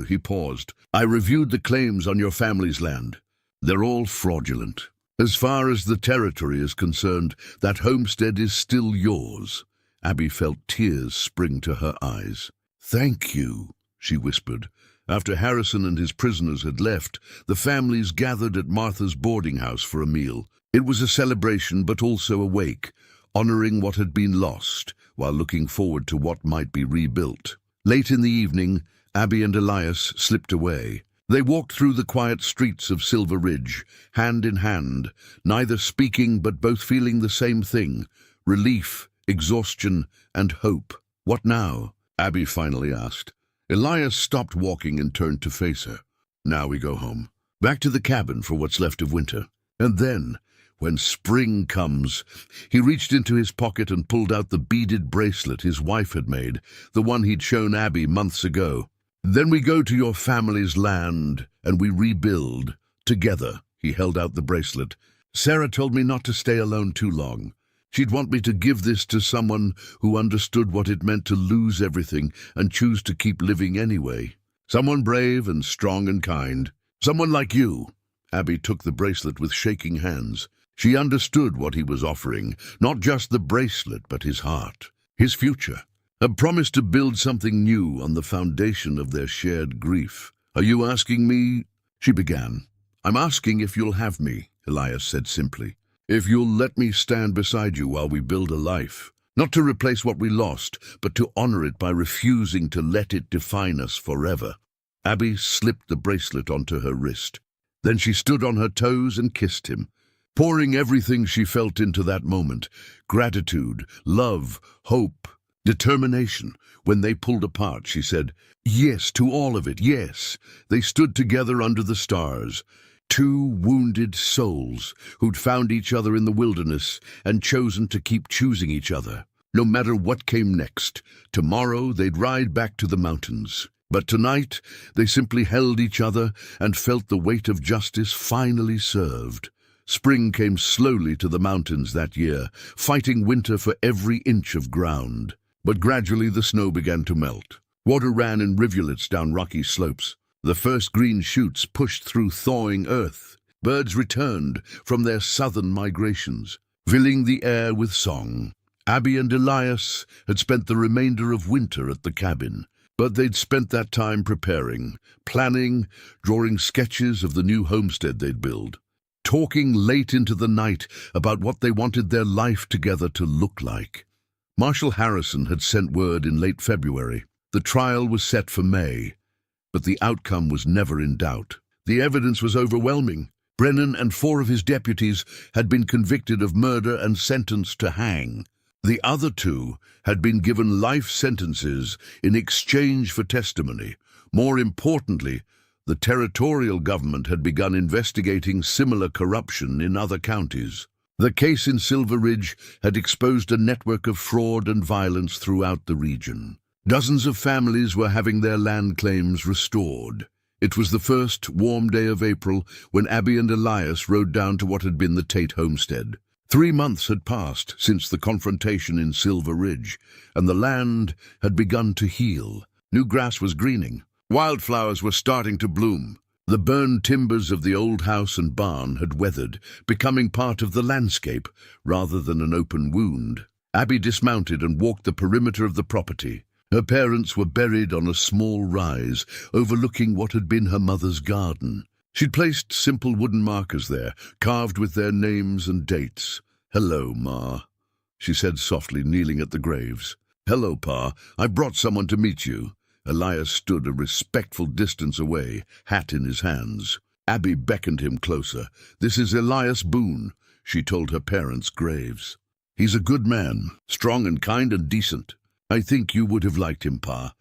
he paused, "I reviewed the claims on your family's land. They're all fraudulent. As far as the territory is concerned, that homestead is still yours." Abby felt tears spring to her eyes. "Thank you," she whispered. After Harrison and his prisoners had left, the families gathered at Martha's boarding house for a meal. It was a celebration, but also a wake, honoring what had been lost, while looking forward to what might be rebuilt. Late in the evening, Abby and Elias slipped away. They walked through the quiet streets of Silver Ridge, hand in hand, neither speaking but both feeling the same thing: relief, exhaustion, and hope. "What now?" Abby finally asked. Elias stopped walking and turned to face her. "Now we go home. Back to the cabin for what's left of winter. And then, when spring comes..." He reached into his pocket and pulled out the beaded bracelet his wife had made, the one he'd shown Abby months ago. "Then we go to your family's land, and we rebuild. Together." He held out the bracelet. "Sarah told me not to stay alone too long. She'd want me to give this to someone who understood what it meant to lose everything and choose to keep living anyway. Someone brave and strong and kind. Someone like you." Abby took the bracelet with shaking hands. She understood what he was offering, not just the bracelet, but his heart, his future. A promise to build something new on the foundation of their shared grief. "Are you asking me?" she began. "I'm asking if you'll have me," Elias said simply. "If you'll let me stand beside you while we build a life. Not to replace what we lost, but to honor it by refusing to let it define us forever." Abby slipped the bracelet onto her wrist. Then she stood on her toes and kissed him, pouring everything she felt into that moment: gratitude, love, hope, determination. When they pulled apart, she said, "Yes to all of it, yes." They stood together under the stars, two wounded souls who'd found each other in the wilderness and chosen to keep choosing each other. No matter what came next, tomorrow they'd ride back to the mountains. But tonight, they simply held each other and felt the weight of justice finally served. Spring came slowly to the mountains that year, fighting winter for every inch of ground. But gradually the snow began to melt. Water ran in rivulets down rocky slopes. The first green shoots pushed through thawing earth. Birds returned from their southern migrations, filling the air with song. Abby and Elias had spent the remainder of winter at the cabin. But they'd spent that time preparing, planning, drawing sketches of the new homestead they'd build, talking late into the night about what they wanted their life together to look like. Marshal Harrison had sent word in late February. The trial was set for May, but the outcome was never in doubt. The evidence was overwhelming. Brennan and 4 of his deputies had been convicted of murder and sentenced to hang. The other 2 had been given life sentences in exchange for testimony. More importantly, the territorial government had begun investigating similar corruption in other counties. The case in Silver Ridge had exposed a network of fraud and violence throughout the region. Dozens of families were having their land claims restored. It was the first warm day of April when Abby and Elias rode down to what had been the Tate homestead. 3 months had passed since the confrontation in Silver Ridge, and the land had begun to heal. New grass was greening. Wildflowers were starting to bloom. The burned timbers of the old house and barn had weathered, becoming part of the landscape rather than an open wound. Abby dismounted and walked the perimeter of the property. Her parents were buried on a small rise, overlooking what had been her mother's garden. She'd placed simple wooden markers there, carved with their names and dates. "Hello, Ma," she said softly, kneeling at the graves. "Hello, Pa. I brought someone to meet you." Elias stood a respectful distance away, hat in his hands. Abby beckoned him closer. "This is Elias Boone," she told her parents' graves. "He's a good man, strong and kind and decent. I think you would have liked him, Pa.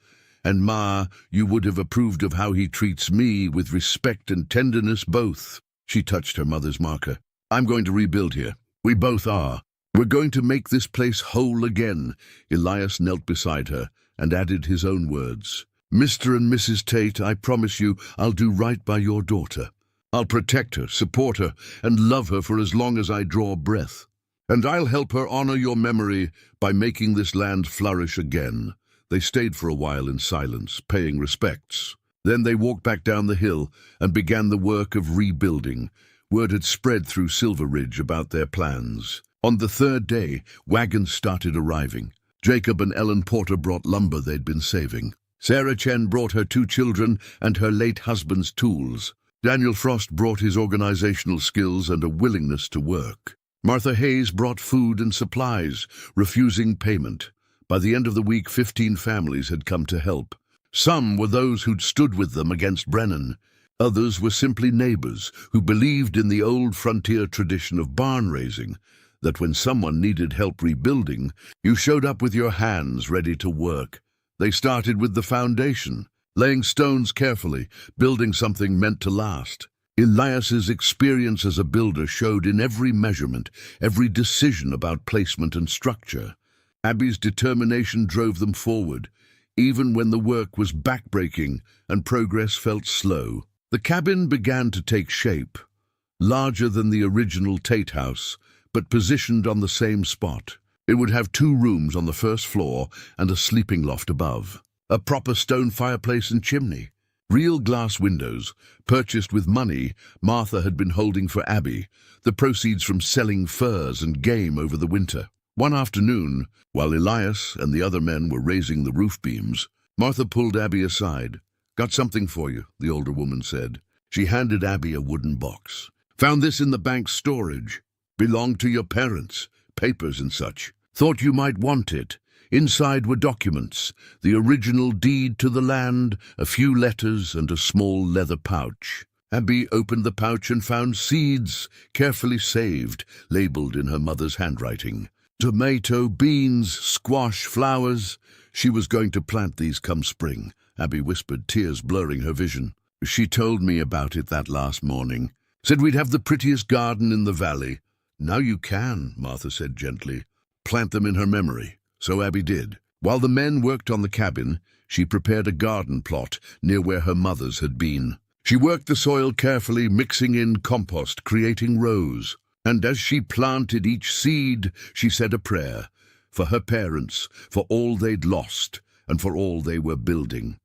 And Ma, you would have approved of how he treats me with respect and tenderness both." She touched her mother's marker. "I'm going to rebuild here. We both are. We're going to make this place whole again." Elias knelt beside her and added his own words. "Mr. and Mrs. Tate, I promise you I'll do right by your daughter. I'll protect her, support her, and love her for as long as I draw breath. And I'll help her honor your memory by making this land flourish again." They stayed for a while in silence, paying respects. Then they walked back down the hill and began the work of rebuilding. Word had spread through Silver Ridge about their plans. On the third day, wagons started arriving. Jacob and Ellen Porter brought lumber they'd been saving. Sarah Chen brought her 2 children and her late husband's tools. Daniel Frost brought his organizational skills and a willingness to work. Martha Hayes brought food and supplies, refusing payment. By the end of the week, 15 families had come to help. Some were those who'd stood with them against Brennan. Others were simply neighbors who believed in the old frontier tradition of barn raising, that when someone needed help rebuilding, you showed up with your hands ready to work. They started with the foundation, laying stones carefully, building something meant to last. Elias's experience as a builder showed in every measurement, every decision about placement and structure. Abby's determination drove them forward, even when the work was backbreaking and progress felt slow. The cabin began to take shape, larger than the original Tate house, but positioned on the same spot. It would have 2 rooms on the first floor and a sleeping loft above. A proper stone fireplace and chimney. Real glass windows, purchased with money Martha had been holding for Abby, the proceeds from selling furs and game over the winter. One afternoon, while Elias and the other men were raising the roof beams, Martha pulled Abby aside. "Got something for you," the older woman said. She handed Abby a wooden box. "Found this in the bank's storage. Belonged to your parents, papers and such. Thought you might want it. Inside were documents, the original deed to the land, a few letters, and a small leather pouch." Abby opened the pouch and found seeds, carefully saved, labeled in her mother's handwriting. Tomato, beans, squash, flowers. She was going to plant these come spring, Abby whispered, tears blurring her vision. "She told me about it that last morning. Said we'd have the prettiest garden in the valley." "Now you can," Martha said gently. "Plant them in her memory." So Abby did. While the men worked on the cabin, she prepared a garden plot near where her mother's had been. She worked the soil carefully, mixing in compost, creating rows. And as she planted each seed, she said a prayer for her parents, for all they'd lost, and for all they were building.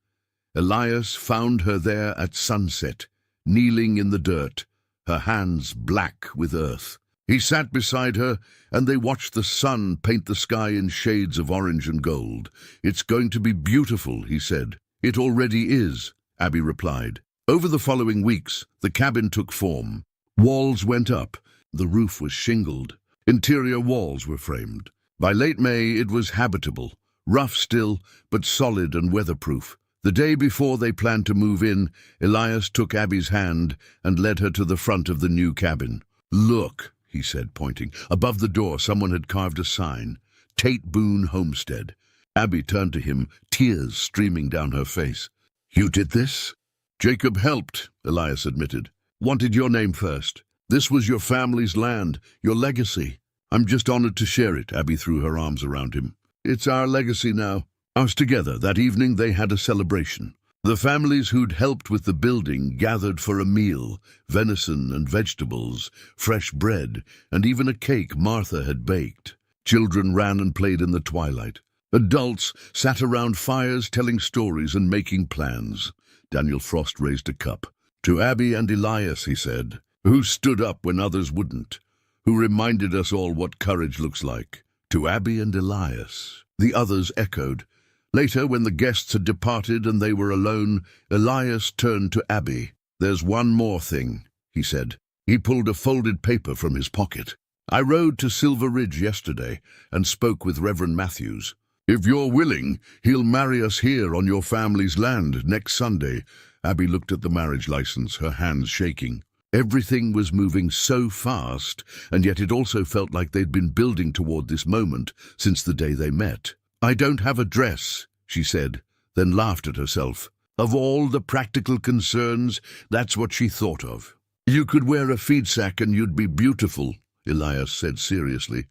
Elias found her there at sunset, kneeling in the dirt, her hands black with earth. He sat beside her, and they watched the sun paint the sky in shades of orange and gold. "It's going to be beautiful," he said. "It already is," Abby replied. Over the following weeks, the cabin took form. Walls went up. The roof was shingled. Interior walls were framed. By late May, it was habitable, rough still, but solid and weatherproof. The day before they planned to move in, Elias took Abby's hand and led her to the front of the new cabin. "Look," he said, pointing. Above the door, someone had carved a sign, "Tate Boone Homestead." Abby turned to him, tears streaming down her face. "You did this?" "Jacob helped," Elias admitted. "Wanted your name first. This was your family's land, your legacy. I'm just honored to share it," Abby threw her arms around him. "It's our legacy now." Ours together. That evening they had a celebration. The families who'd helped with the building gathered for a meal, venison and vegetables, fresh bread, and even a cake Martha had baked. Children ran and played in the twilight. Adults sat around fires telling stories and making plans. Daniel Frost raised a cup. "To Abby and Elias," he said, "who stood up when others wouldn't, who reminded us all what courage looks like." "To Abby and Elias," the others echoed. Later, when the guests had departed and they were alone, Elias turned to Abby. "There's one more thing," he said. He pulled a folded paper from his pocket. "I rode to Silver Ridge yesterday and spoke with Reverend Matthews. If you're willing, he'll marry us here on your family's land next Sunday. Abby looked at the marriage license, her hands shaking. Everything was moving so fast, and yet it also felt like they'd been building toward this moment since the day they met. "I don't have a dress," she said, then laughed at herself. Of all the practical concerns, that's what she thought of. "You could wear a feed sack and you'd be beautiful," Elias said seriously.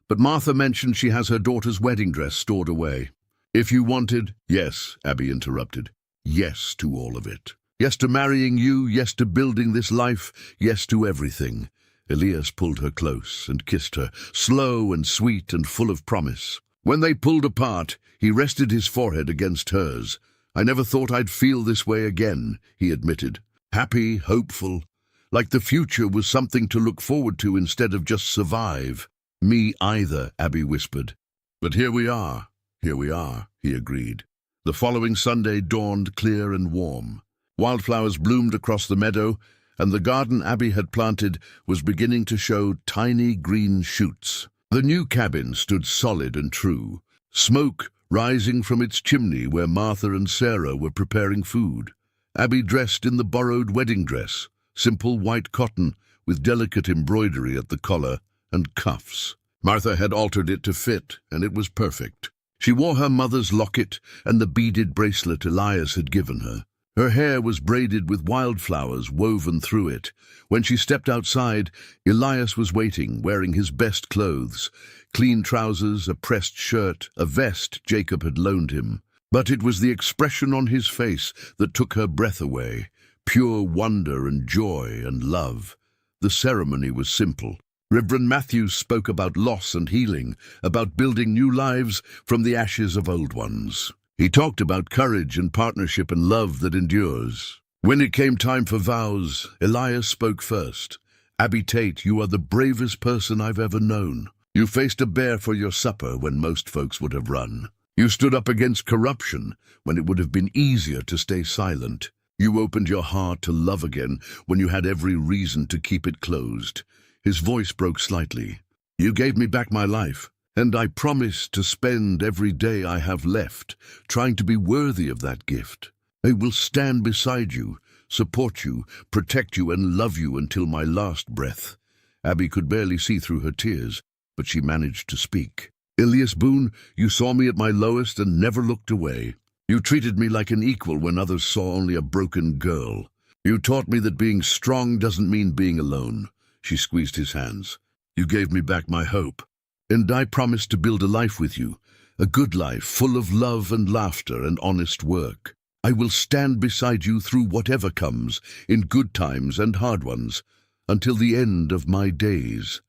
"But Martha mentioned she has her daughter's wedding dress stored away." "If you wanted—" "Yes," Abby interrupted. "Yes to all of it. Yes to marrying you, yes to building this life, yes to everything." Elias pulled her close and kissed her, slow and sweet and full of promise. When they pulled apart, he rested his forehead against hers. "I never thought I'd feel this way again," he admitted. Happy, hopeful, like the future was something to look forward to instead of just survive. "Me either," Abby whispered. "But here we are, he agreed. The following Sunday dawned clear and warm. Wildflowers bloomed across the meadow, and the garden Abby had planted was beginning to show tiny green shoots. The new cabin stood solid and true, smoke rising from its chimney where Martha and Sarah were preparing food. Abby dressed in the borrowed wedding dress, simple white cotton with delicate embroidery at the collar and cuffs. Martha had altered it to fit, and it was perfect. She wore her mother's locket and the beaded bracelet Elias had given her. Her hair was braided with wildflowers woven through it. When she stepped outside, Elias was waiting, wearing his best clothes, clean trousers, a pressed shirt, a vest Jacob had loaned him. But it was the expression on his face that took her breath away, pure wonder and joy and love. The ceremony was simple. Reverend Matthews spoke about loss and healing, about building new lives from the ashes of old ones. He talked about courage and partnership and love that endures. When it came time for vows, Elias spoke first. "Abby Tate, you are the bravest person I've ever known. You faced a bear for your supper when most folks would have run. You stood up against corruption when it would have been easier to stay silent. You opened your heart to love again when you had every reason to keep it closed." His voice broke slightly. "You gave me back my life, and I promise to spend every day I have left trying to be worthy of that gift. I will stand beside you, support you, protect you, and love you until my last breath." Abby could barely see through her tears, but she managed to speak. "Elias Boone, you saw me at my lowest and never looked away. You treated me like an equal when others saw only a broken girl. You taught me that being strong doesn't mean being alone." She squeezed his hands. "You gave me back my hope. And I promise to build a life with you, a good life full of love and laughter and honest work. I will stand beside you through whatever comes, in good times and hard ones, until the end of my days."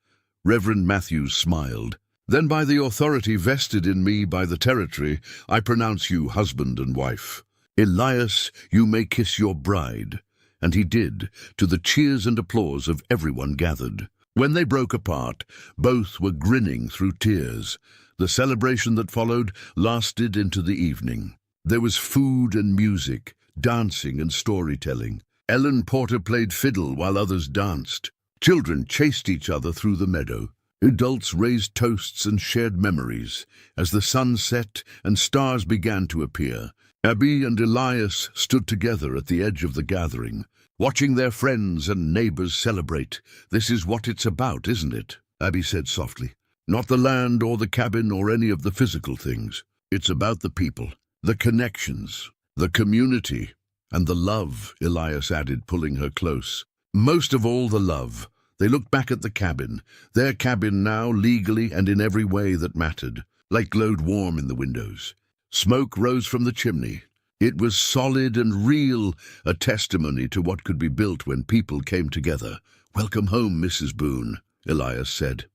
Reverend Matthews smiled. "Then by the authority vested in me by the territory, I pronounce you husband and wife. Elias, you may kiss your bride." And he did, to the cheers and applause of everyone gathered. When they broke apart, both were grinning through tears. The celebration that followed lasted into the evening. There was food and music, dancing and storytelling. Ellen Porter played fiddle while others danced. Children chased each other through the meadow. Adults raised toasts and shared memories. As the sun set and stars began to appear, Abby and Elias stood together at the edge of the gathering, watching their friends and neighbors celebrate. "This is what it's about, isn't it?" Abby said softly. "Not the land or the cabin or any of the physical things. It's about the people, the connections, the community, and the love," Elias added, pulling her close. "Most of all, the love." They looked back at the cabin, their cabin now legally and in every way that mattered. Light glowed warm in the windows. Smoke rose from the chimney. It was solid and real, a testimony to what could be built when people came together. "Welcome home, Mrs. Boone," Elias said.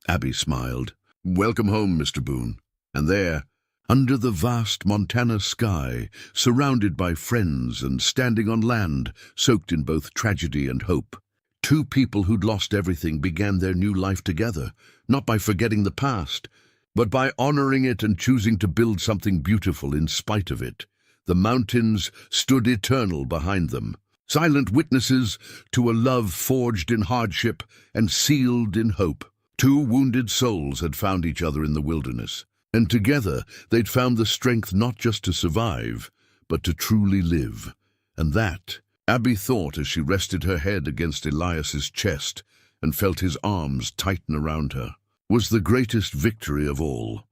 Abby smiled. "Welcome home, Mr. Boone." And there, under the vast Montana sky, surrounded by friends and standing on land soaked in both tragedy and hope, two people who'd lost everything began their new life together, not by forgetting the past, but by honoring it and choosing to build something beautiful in spite of it. The mountains stood eternal behind them, silent witnesses to a love forged in hardship and sealed in hope. Two wounded souls had found each other in the wilderness. And together they'd found the strength not just to survive, but to truly live. And that, Abby thought as she rested her head against Elias's chest and felt his arms tighten around her, was the greatest victory of all.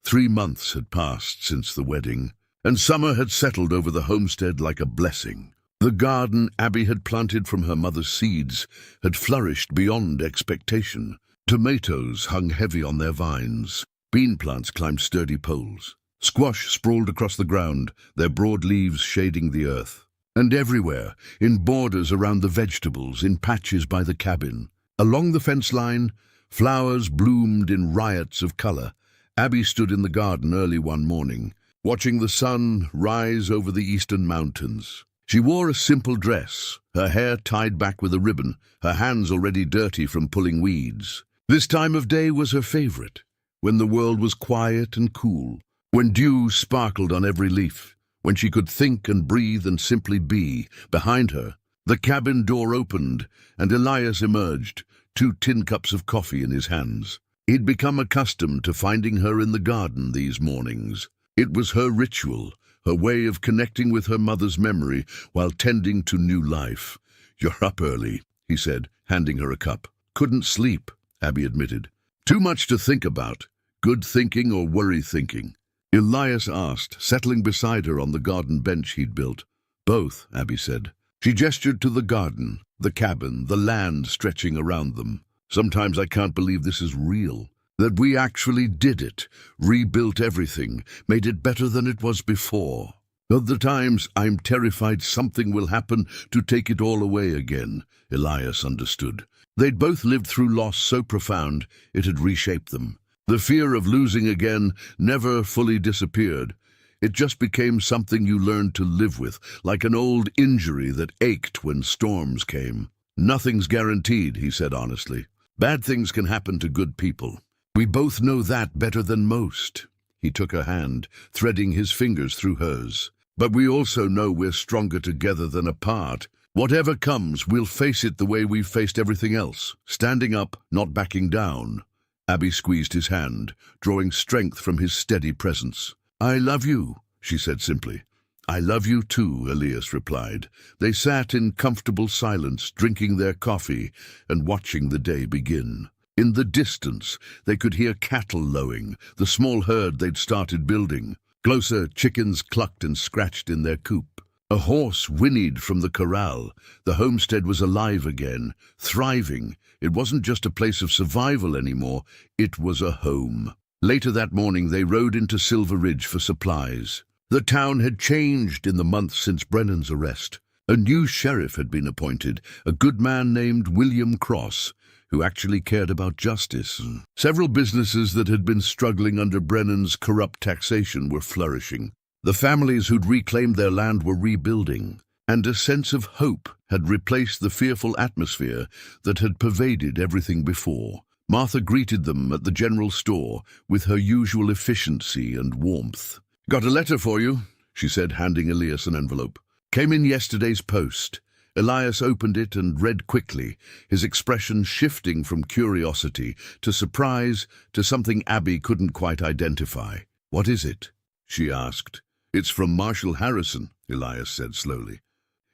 3 months had passed since the wedding, and summer had settled over the homestead like a blessing. The garden Abby had planted from her mother's seeds had flourished beyond expectation. Tomatoes hung heavy on their vines. Bean plants climbed sturdy poles. Squash sprawled across the ground, their broad leaves shading the earth. And everywhere, in borders around the vegetables, in patches by the cabin, along the fence line, flowers bloomed in riots of color. Abby stood in the garden early one morning, watching the sun rise over the eastern mountains. She wore a simple dress, her hair tied back with a ribbon, her hands already dirty from pulling weeds. This time of day was her favorite, when the world was quiet and cool, when dew sparkled on every leaf, when she could think and breathe and simply be. Behind her, the cabin door opened, and Elias emerged, 2 tin cups of coffee in his hands. He'd become accustomed to finding her in the garden these mornings. It was her ritual, her way of connecting with her mother's memory while tending to new life. "You're up early," he said, handing her a cup. "Couldn't sleep," Abby admitted. "Too much to think about. Good thinking or worry thinking?" Elias asked, settling beside her on the garden bench he'd built. "Both," Abby said. She gestured to the garden, the cabin, the land stretching around them. "Sometimes I can't believe this is real, that we actually did it, rebuilt everything, made it better than it was before. Other times I'm terrified something will happen to take it all away again." Elias understood. They'd both lived through loss so profound it had reshaped them. The fear of losing again never fully disappeared. It just became something you learned to live with, like an old injury that ached when storms came. "Nothing's guaranteed," he said honestly. "Bad things can happen to good people. We both know that better than most." He took her hand, threading his fingers through hers. "But we also know we're stronger together than apart. Whatever comes, we'll face it the way we've faced everything else, standing up, not backing down." Abby squeezed his hand, drawing strength from his steady presence. "I love you," she said simply. "I love you too," Elias replied. They sat in comfortable silence, drinking their coffee and watching the day begin. In the distance, they could hear cattle lowing, the small herd they'd started building. Closer, chickens clucked and scratched in their coop. A horse whinnied from the corral. The homestead was alive again, thriving. It wasn't just a place of survival anymore, it was a home. Later that morning, they rode into Silver Ridge for supplies. The town had changed in the months since Brennan's arrest. A new sheriff had been appointed, a good man named William Cross, who actually cared about justice. Several businesses that had been struggling under Brennan's corrupt taxation were flourishing. The families who'd reclaimed their land were rebuilding, and a sense of hope had replaced the fearful atmosphere that had pervaded everything before. Martha greeted them at the general store with her usual efficiency and warmth. "Got a letter for you," she said, handing Elias an envelope. "Came in yesterday's post." Elias opened it and read quickly, his expression shifting from curiosity to surprise to something Abby couldn't quite identify. "What is it?" she asked. "It's from Marshal Harrison," Elias said slowly.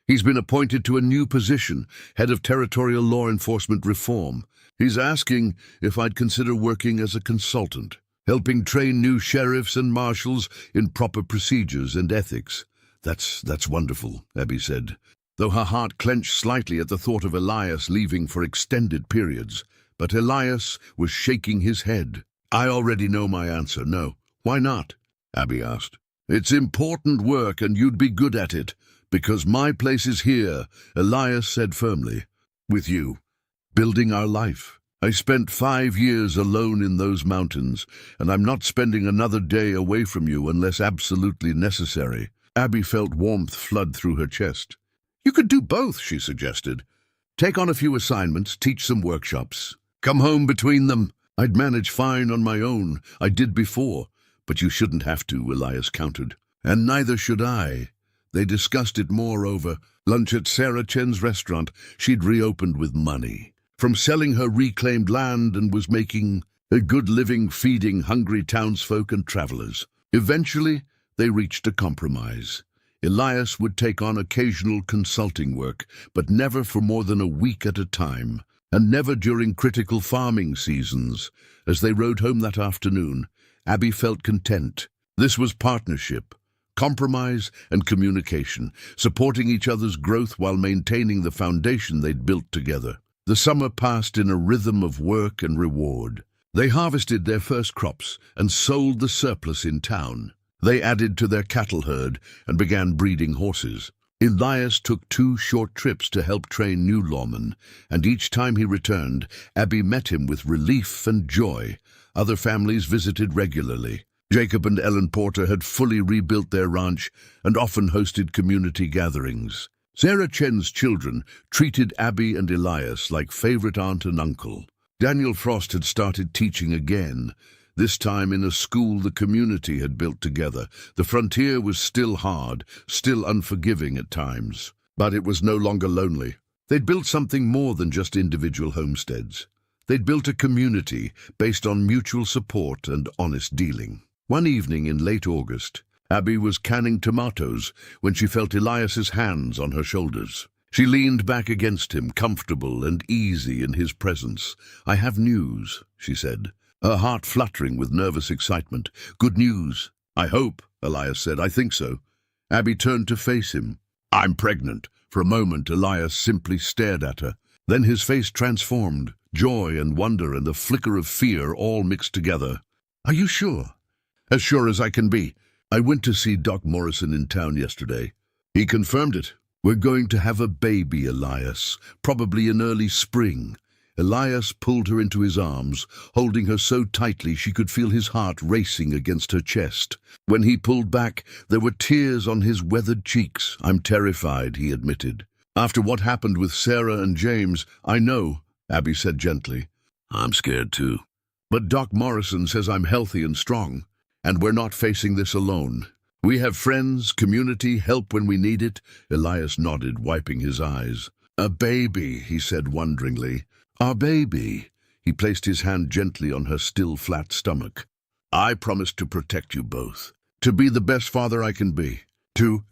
"He's been appointed to a new position, head of territorial law enforcement reform. He's asking if I'd consider working as a consultant, helping train new sheriffs and marshals in proper procedures and ethics." That's wonderful," Abby said, though her heart clenched slightly at the thought of Elias leaving for extended periods. But Elias was shaking his head. "I already know my answer. No." "Why not?" Abby asked. "It's important work and you'd be good at it, because my place is here," Elias said firmly. "With you. Building our life. I spent 5 years alone in those mountains, and I'm not spending another day away from you unless absolutely necessary." Abby felt warmth flood through her chest. "You could do both," she suggested. "Take on a few assignments, teach some workshops. Come home between them. I'd manage fine on my own. I did before. But you shouldn't have to," Elias countered. "And neither should I." They discussed it more over lunch at Sarah Chen's restaurant. She'd reopened with money from selling her reclaimed land and was making a good living feeding hungry townsfolk and travelers. Eventually, they reached a compromise. Elias would take on occasional consulting work, but never for more than a week at a time, and never during critical farming seasons. As they rode home that afternoon, Abby felt content. This was partnership, compromise and communication, supporting each other's growth while maintaining the foundation they'd built together. The summer passed in a rhythm of work and reward. They harvested their first crops and sold the surplus in town. They added to their cattle herd and began breeding horses. Elias took 2 short trips to help train new lawmen, and each time he returned, Abby met him with relief and joy. Other families visited regularly. Jacob and Ellen Porter had fully rebuilt their ranch and often hosted community gatherings. Sarah Chen's children treated Abby and Elias like favorite aunt and uncle. Daniel Frost had started teaching again, this time in a school the community had built together. The frontier was still hard, still unforgiving at times, but it was no longer lonely. They'd built something more than just individual homesteads. They'd built a community based on mutual support and honest dealing. One evening in late August, Abby was canning tomatoes when she felt Elias's hands on her shoulders. She leaned back against him, comfortable and easy in his presence. "I have news," she said, her heart fluttering with nervous excitement. "Good news." "I hope," Elias said. "I think so." Abby turned to face him. "I'm pregnant." For a moment, Elias simply stared at her. Then his face transformed, joy and wonder and the flicker of fear all mixed together. "Are you sure?" "As sure as I can be. I went to see Doc Morrison in town yesterday. He confirmed it. We're going to have a baby, Elias, probably in early spring." Elias pulled her into his arms, holding her so tightly she could feel his heart racing against her chest. When he pulled back, there were tears on his weathered cheeks. "I'm terrified," he admitted. "After what happened with Sarah and James, I know," Abby said gently. "I'm scared too. But Doc Morrison says I'm healthy and strong, and we're not facing this alone. We have friends, community, help when we need it." Elias nodded, wiping his eyes. "A baby," he said wonderingly. "Our baby." He placed his hand gently on her still flat stomach. "I promise to protect you both, to be the best father I can be."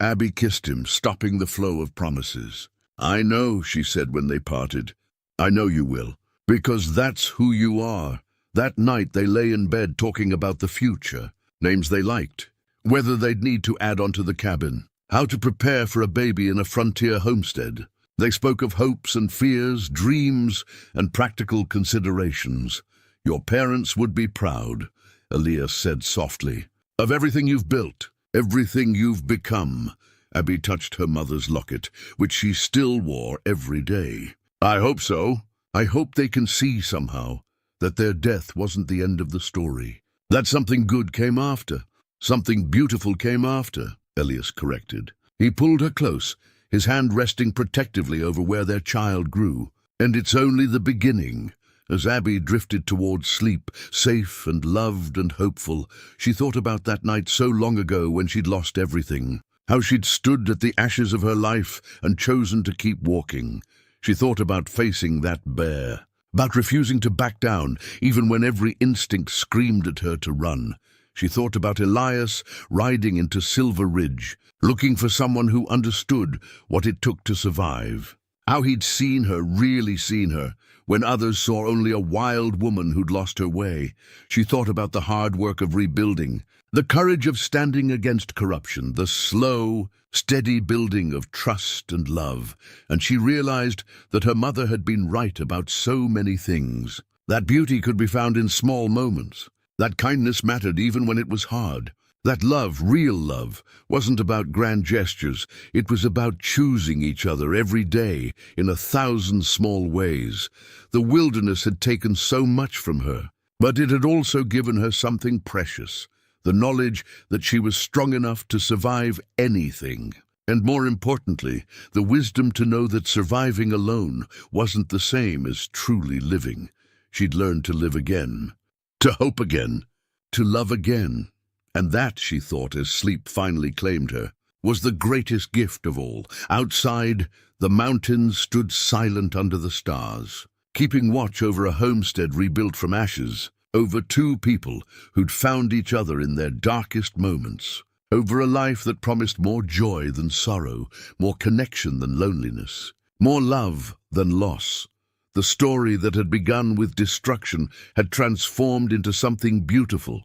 Abby kissed him, stopping the flow of promises. "I know," she said when they parted. "I know you will, because that's who you are." That night they lay in bed talking about the future, names they liked, whether they'd need to add onto the cabin, how to prepare for a baby in a frontier homestead. They spoke of hopes and fears, dreams and practical considerations. "Your parents would be proud," Elias said softly, "of everything you've built, everything you've become." Abby touched her mother's locket, which she still wore every day. "I hope so. I hope they can see somehow that their death wasn't the end of the story. That something good came after. Something beautiful came after," Elias corrected. He pulled her close, his hand resting protectively over where their child grew. "And it's only the beginning." As Abby drifted towards sleep, safe and loved and hopeful, she thought about that night so long ago when she'd lost everything, how she'd stood at the ashes of her life and chosen to keep walking. She thought about facing that bear, about refusing to back down even when every instinct screamed at her to run. She thought about Elias riding into Silver Ridge, looking for someone who understood what it took to survive. How he'd seen her, really seen her, when others saw only a wild woman who'd lost her way. She thought about the hard work of rebuilding, the courage of standing against corruption, the slow, steady building of trust and love. And she realized that her mother had been right about so many things. That beauty could be found in small moments. That kindness mattered even when it was hard. That love, real love, wasn't about grand gestures. It was about choosing each other every day in 1,000 small ways. The wilderness had taken so much from her, but it had also given her something precious, the knowledge that she was strong enough to survive anything. And more importantly, the wisdom to know that surviving alone wasn't the same as truly living. She'd learned to live again, to hope again, to love again. And that, she thought as sleep finally claimed her, was the greatest gift of all. Outside, the mountains stood silent under the stars, keeping watch over a homestead rebuilt from ashes. over two people who'd found each other in their darkest moments, over a life that promised more joy than sorrow, more connection than loneliness, more love than loss. The story that had begun with destruction had transformed into something beautiful,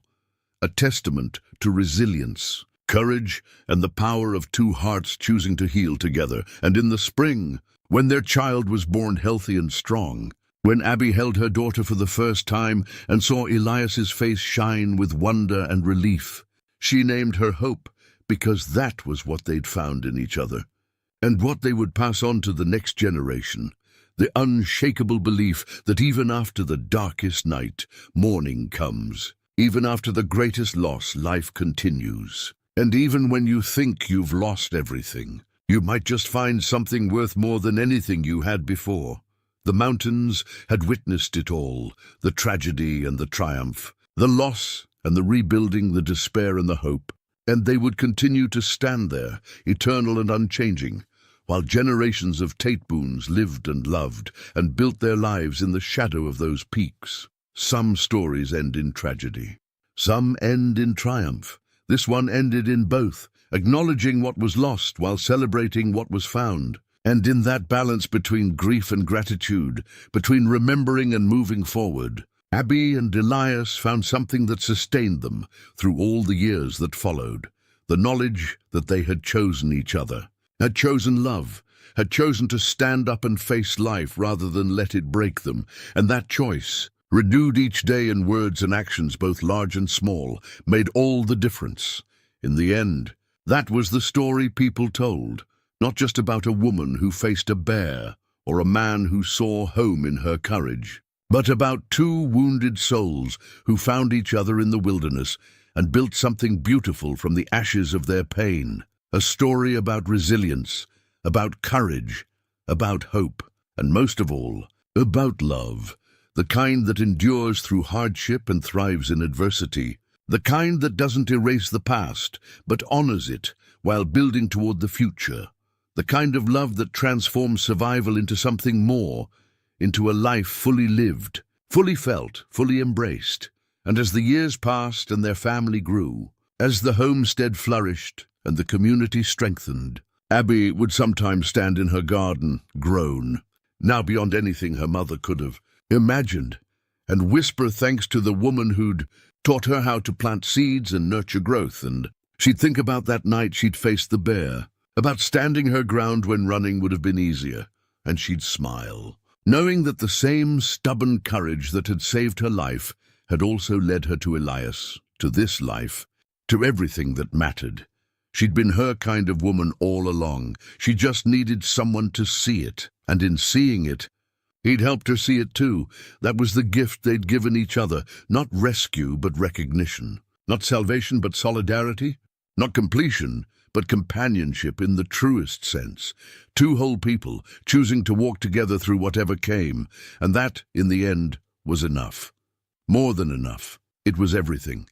a testament to resilience, courage, and the power of two hearts choosing to heal together. And in the spring, when their child was born healthy and strong, when Abby held her daughter for the first time and saw Elias's face shine with wonder and relief, she named her Hope, because that was what they'd found in each other, and what they would pass on to the next generation. The unshakable belief that even after the darkest night, morning comes. Even after the greatest loss, life continues. And even when you think you've lost everything, you might just find something worth more than anything you had before. The mountains had witnessed it all, the tragedy and the triumph, the loss and the rebuilding, the despair and the hope. And they would continue to stand there, eternal and unchanging, while generations of Tateboons lived and loved and built their lives in the shadow of those peaks. Some stories end in tragedy. Some end in triumph. This one ended in both, acknowledging what was lost while celebrating what was found. And in that balance between grief and gratitude, between remembering and moving forward, Abby and Elias found something that sustained them through all the years that followed. The knowledge that they had chosen each other, had chosen love, had chosen to stand up and face life rather than let it break them. And that choice, renewed each day in words and actions both large and small, made all the difference. In the end, that was the story people told, not just about a woman who faced a bear or a man who saw home in her courage, but about two wounded souls who found each other in the wilderness and built something beautiful from the ashes of their pain. A story about resilience, about courage, about hope, and most of all, about love, the kind that endures through hardship and thrives in adversity, the kind that doesn't erase the past, but honors it while building toward the future, the kind of love that transforms survival into something more, into a life fully lived, fully felt, fully embraced. And as the years passed and their family grew, as the homestead flourished and the community strengthened, Abby would sometimes stand in her garden, groan, now beyond anything her mother could have imagined, and whisper thanks to the woman who'd taught her how to plant seeds and nurture growth. And she'd think about that night she'd faced the bear, about standing her ground when running would have been easier, and she'd smile, knowing that the same stubborn courage that had saved her life had also led her to Elias, to this life, to everything that mattered. She'd been her kind of woman all along. She just needed someone to see it, and in seeing it, he'd helped her see it too. That was the gift they'd given each other, not rescue but recognition, not salvation but solidarity, not completion but companionship in the truest sense. Two whole people choosing to walk together through whatever came, and that, in the end, was enough. More than enough. It was everything.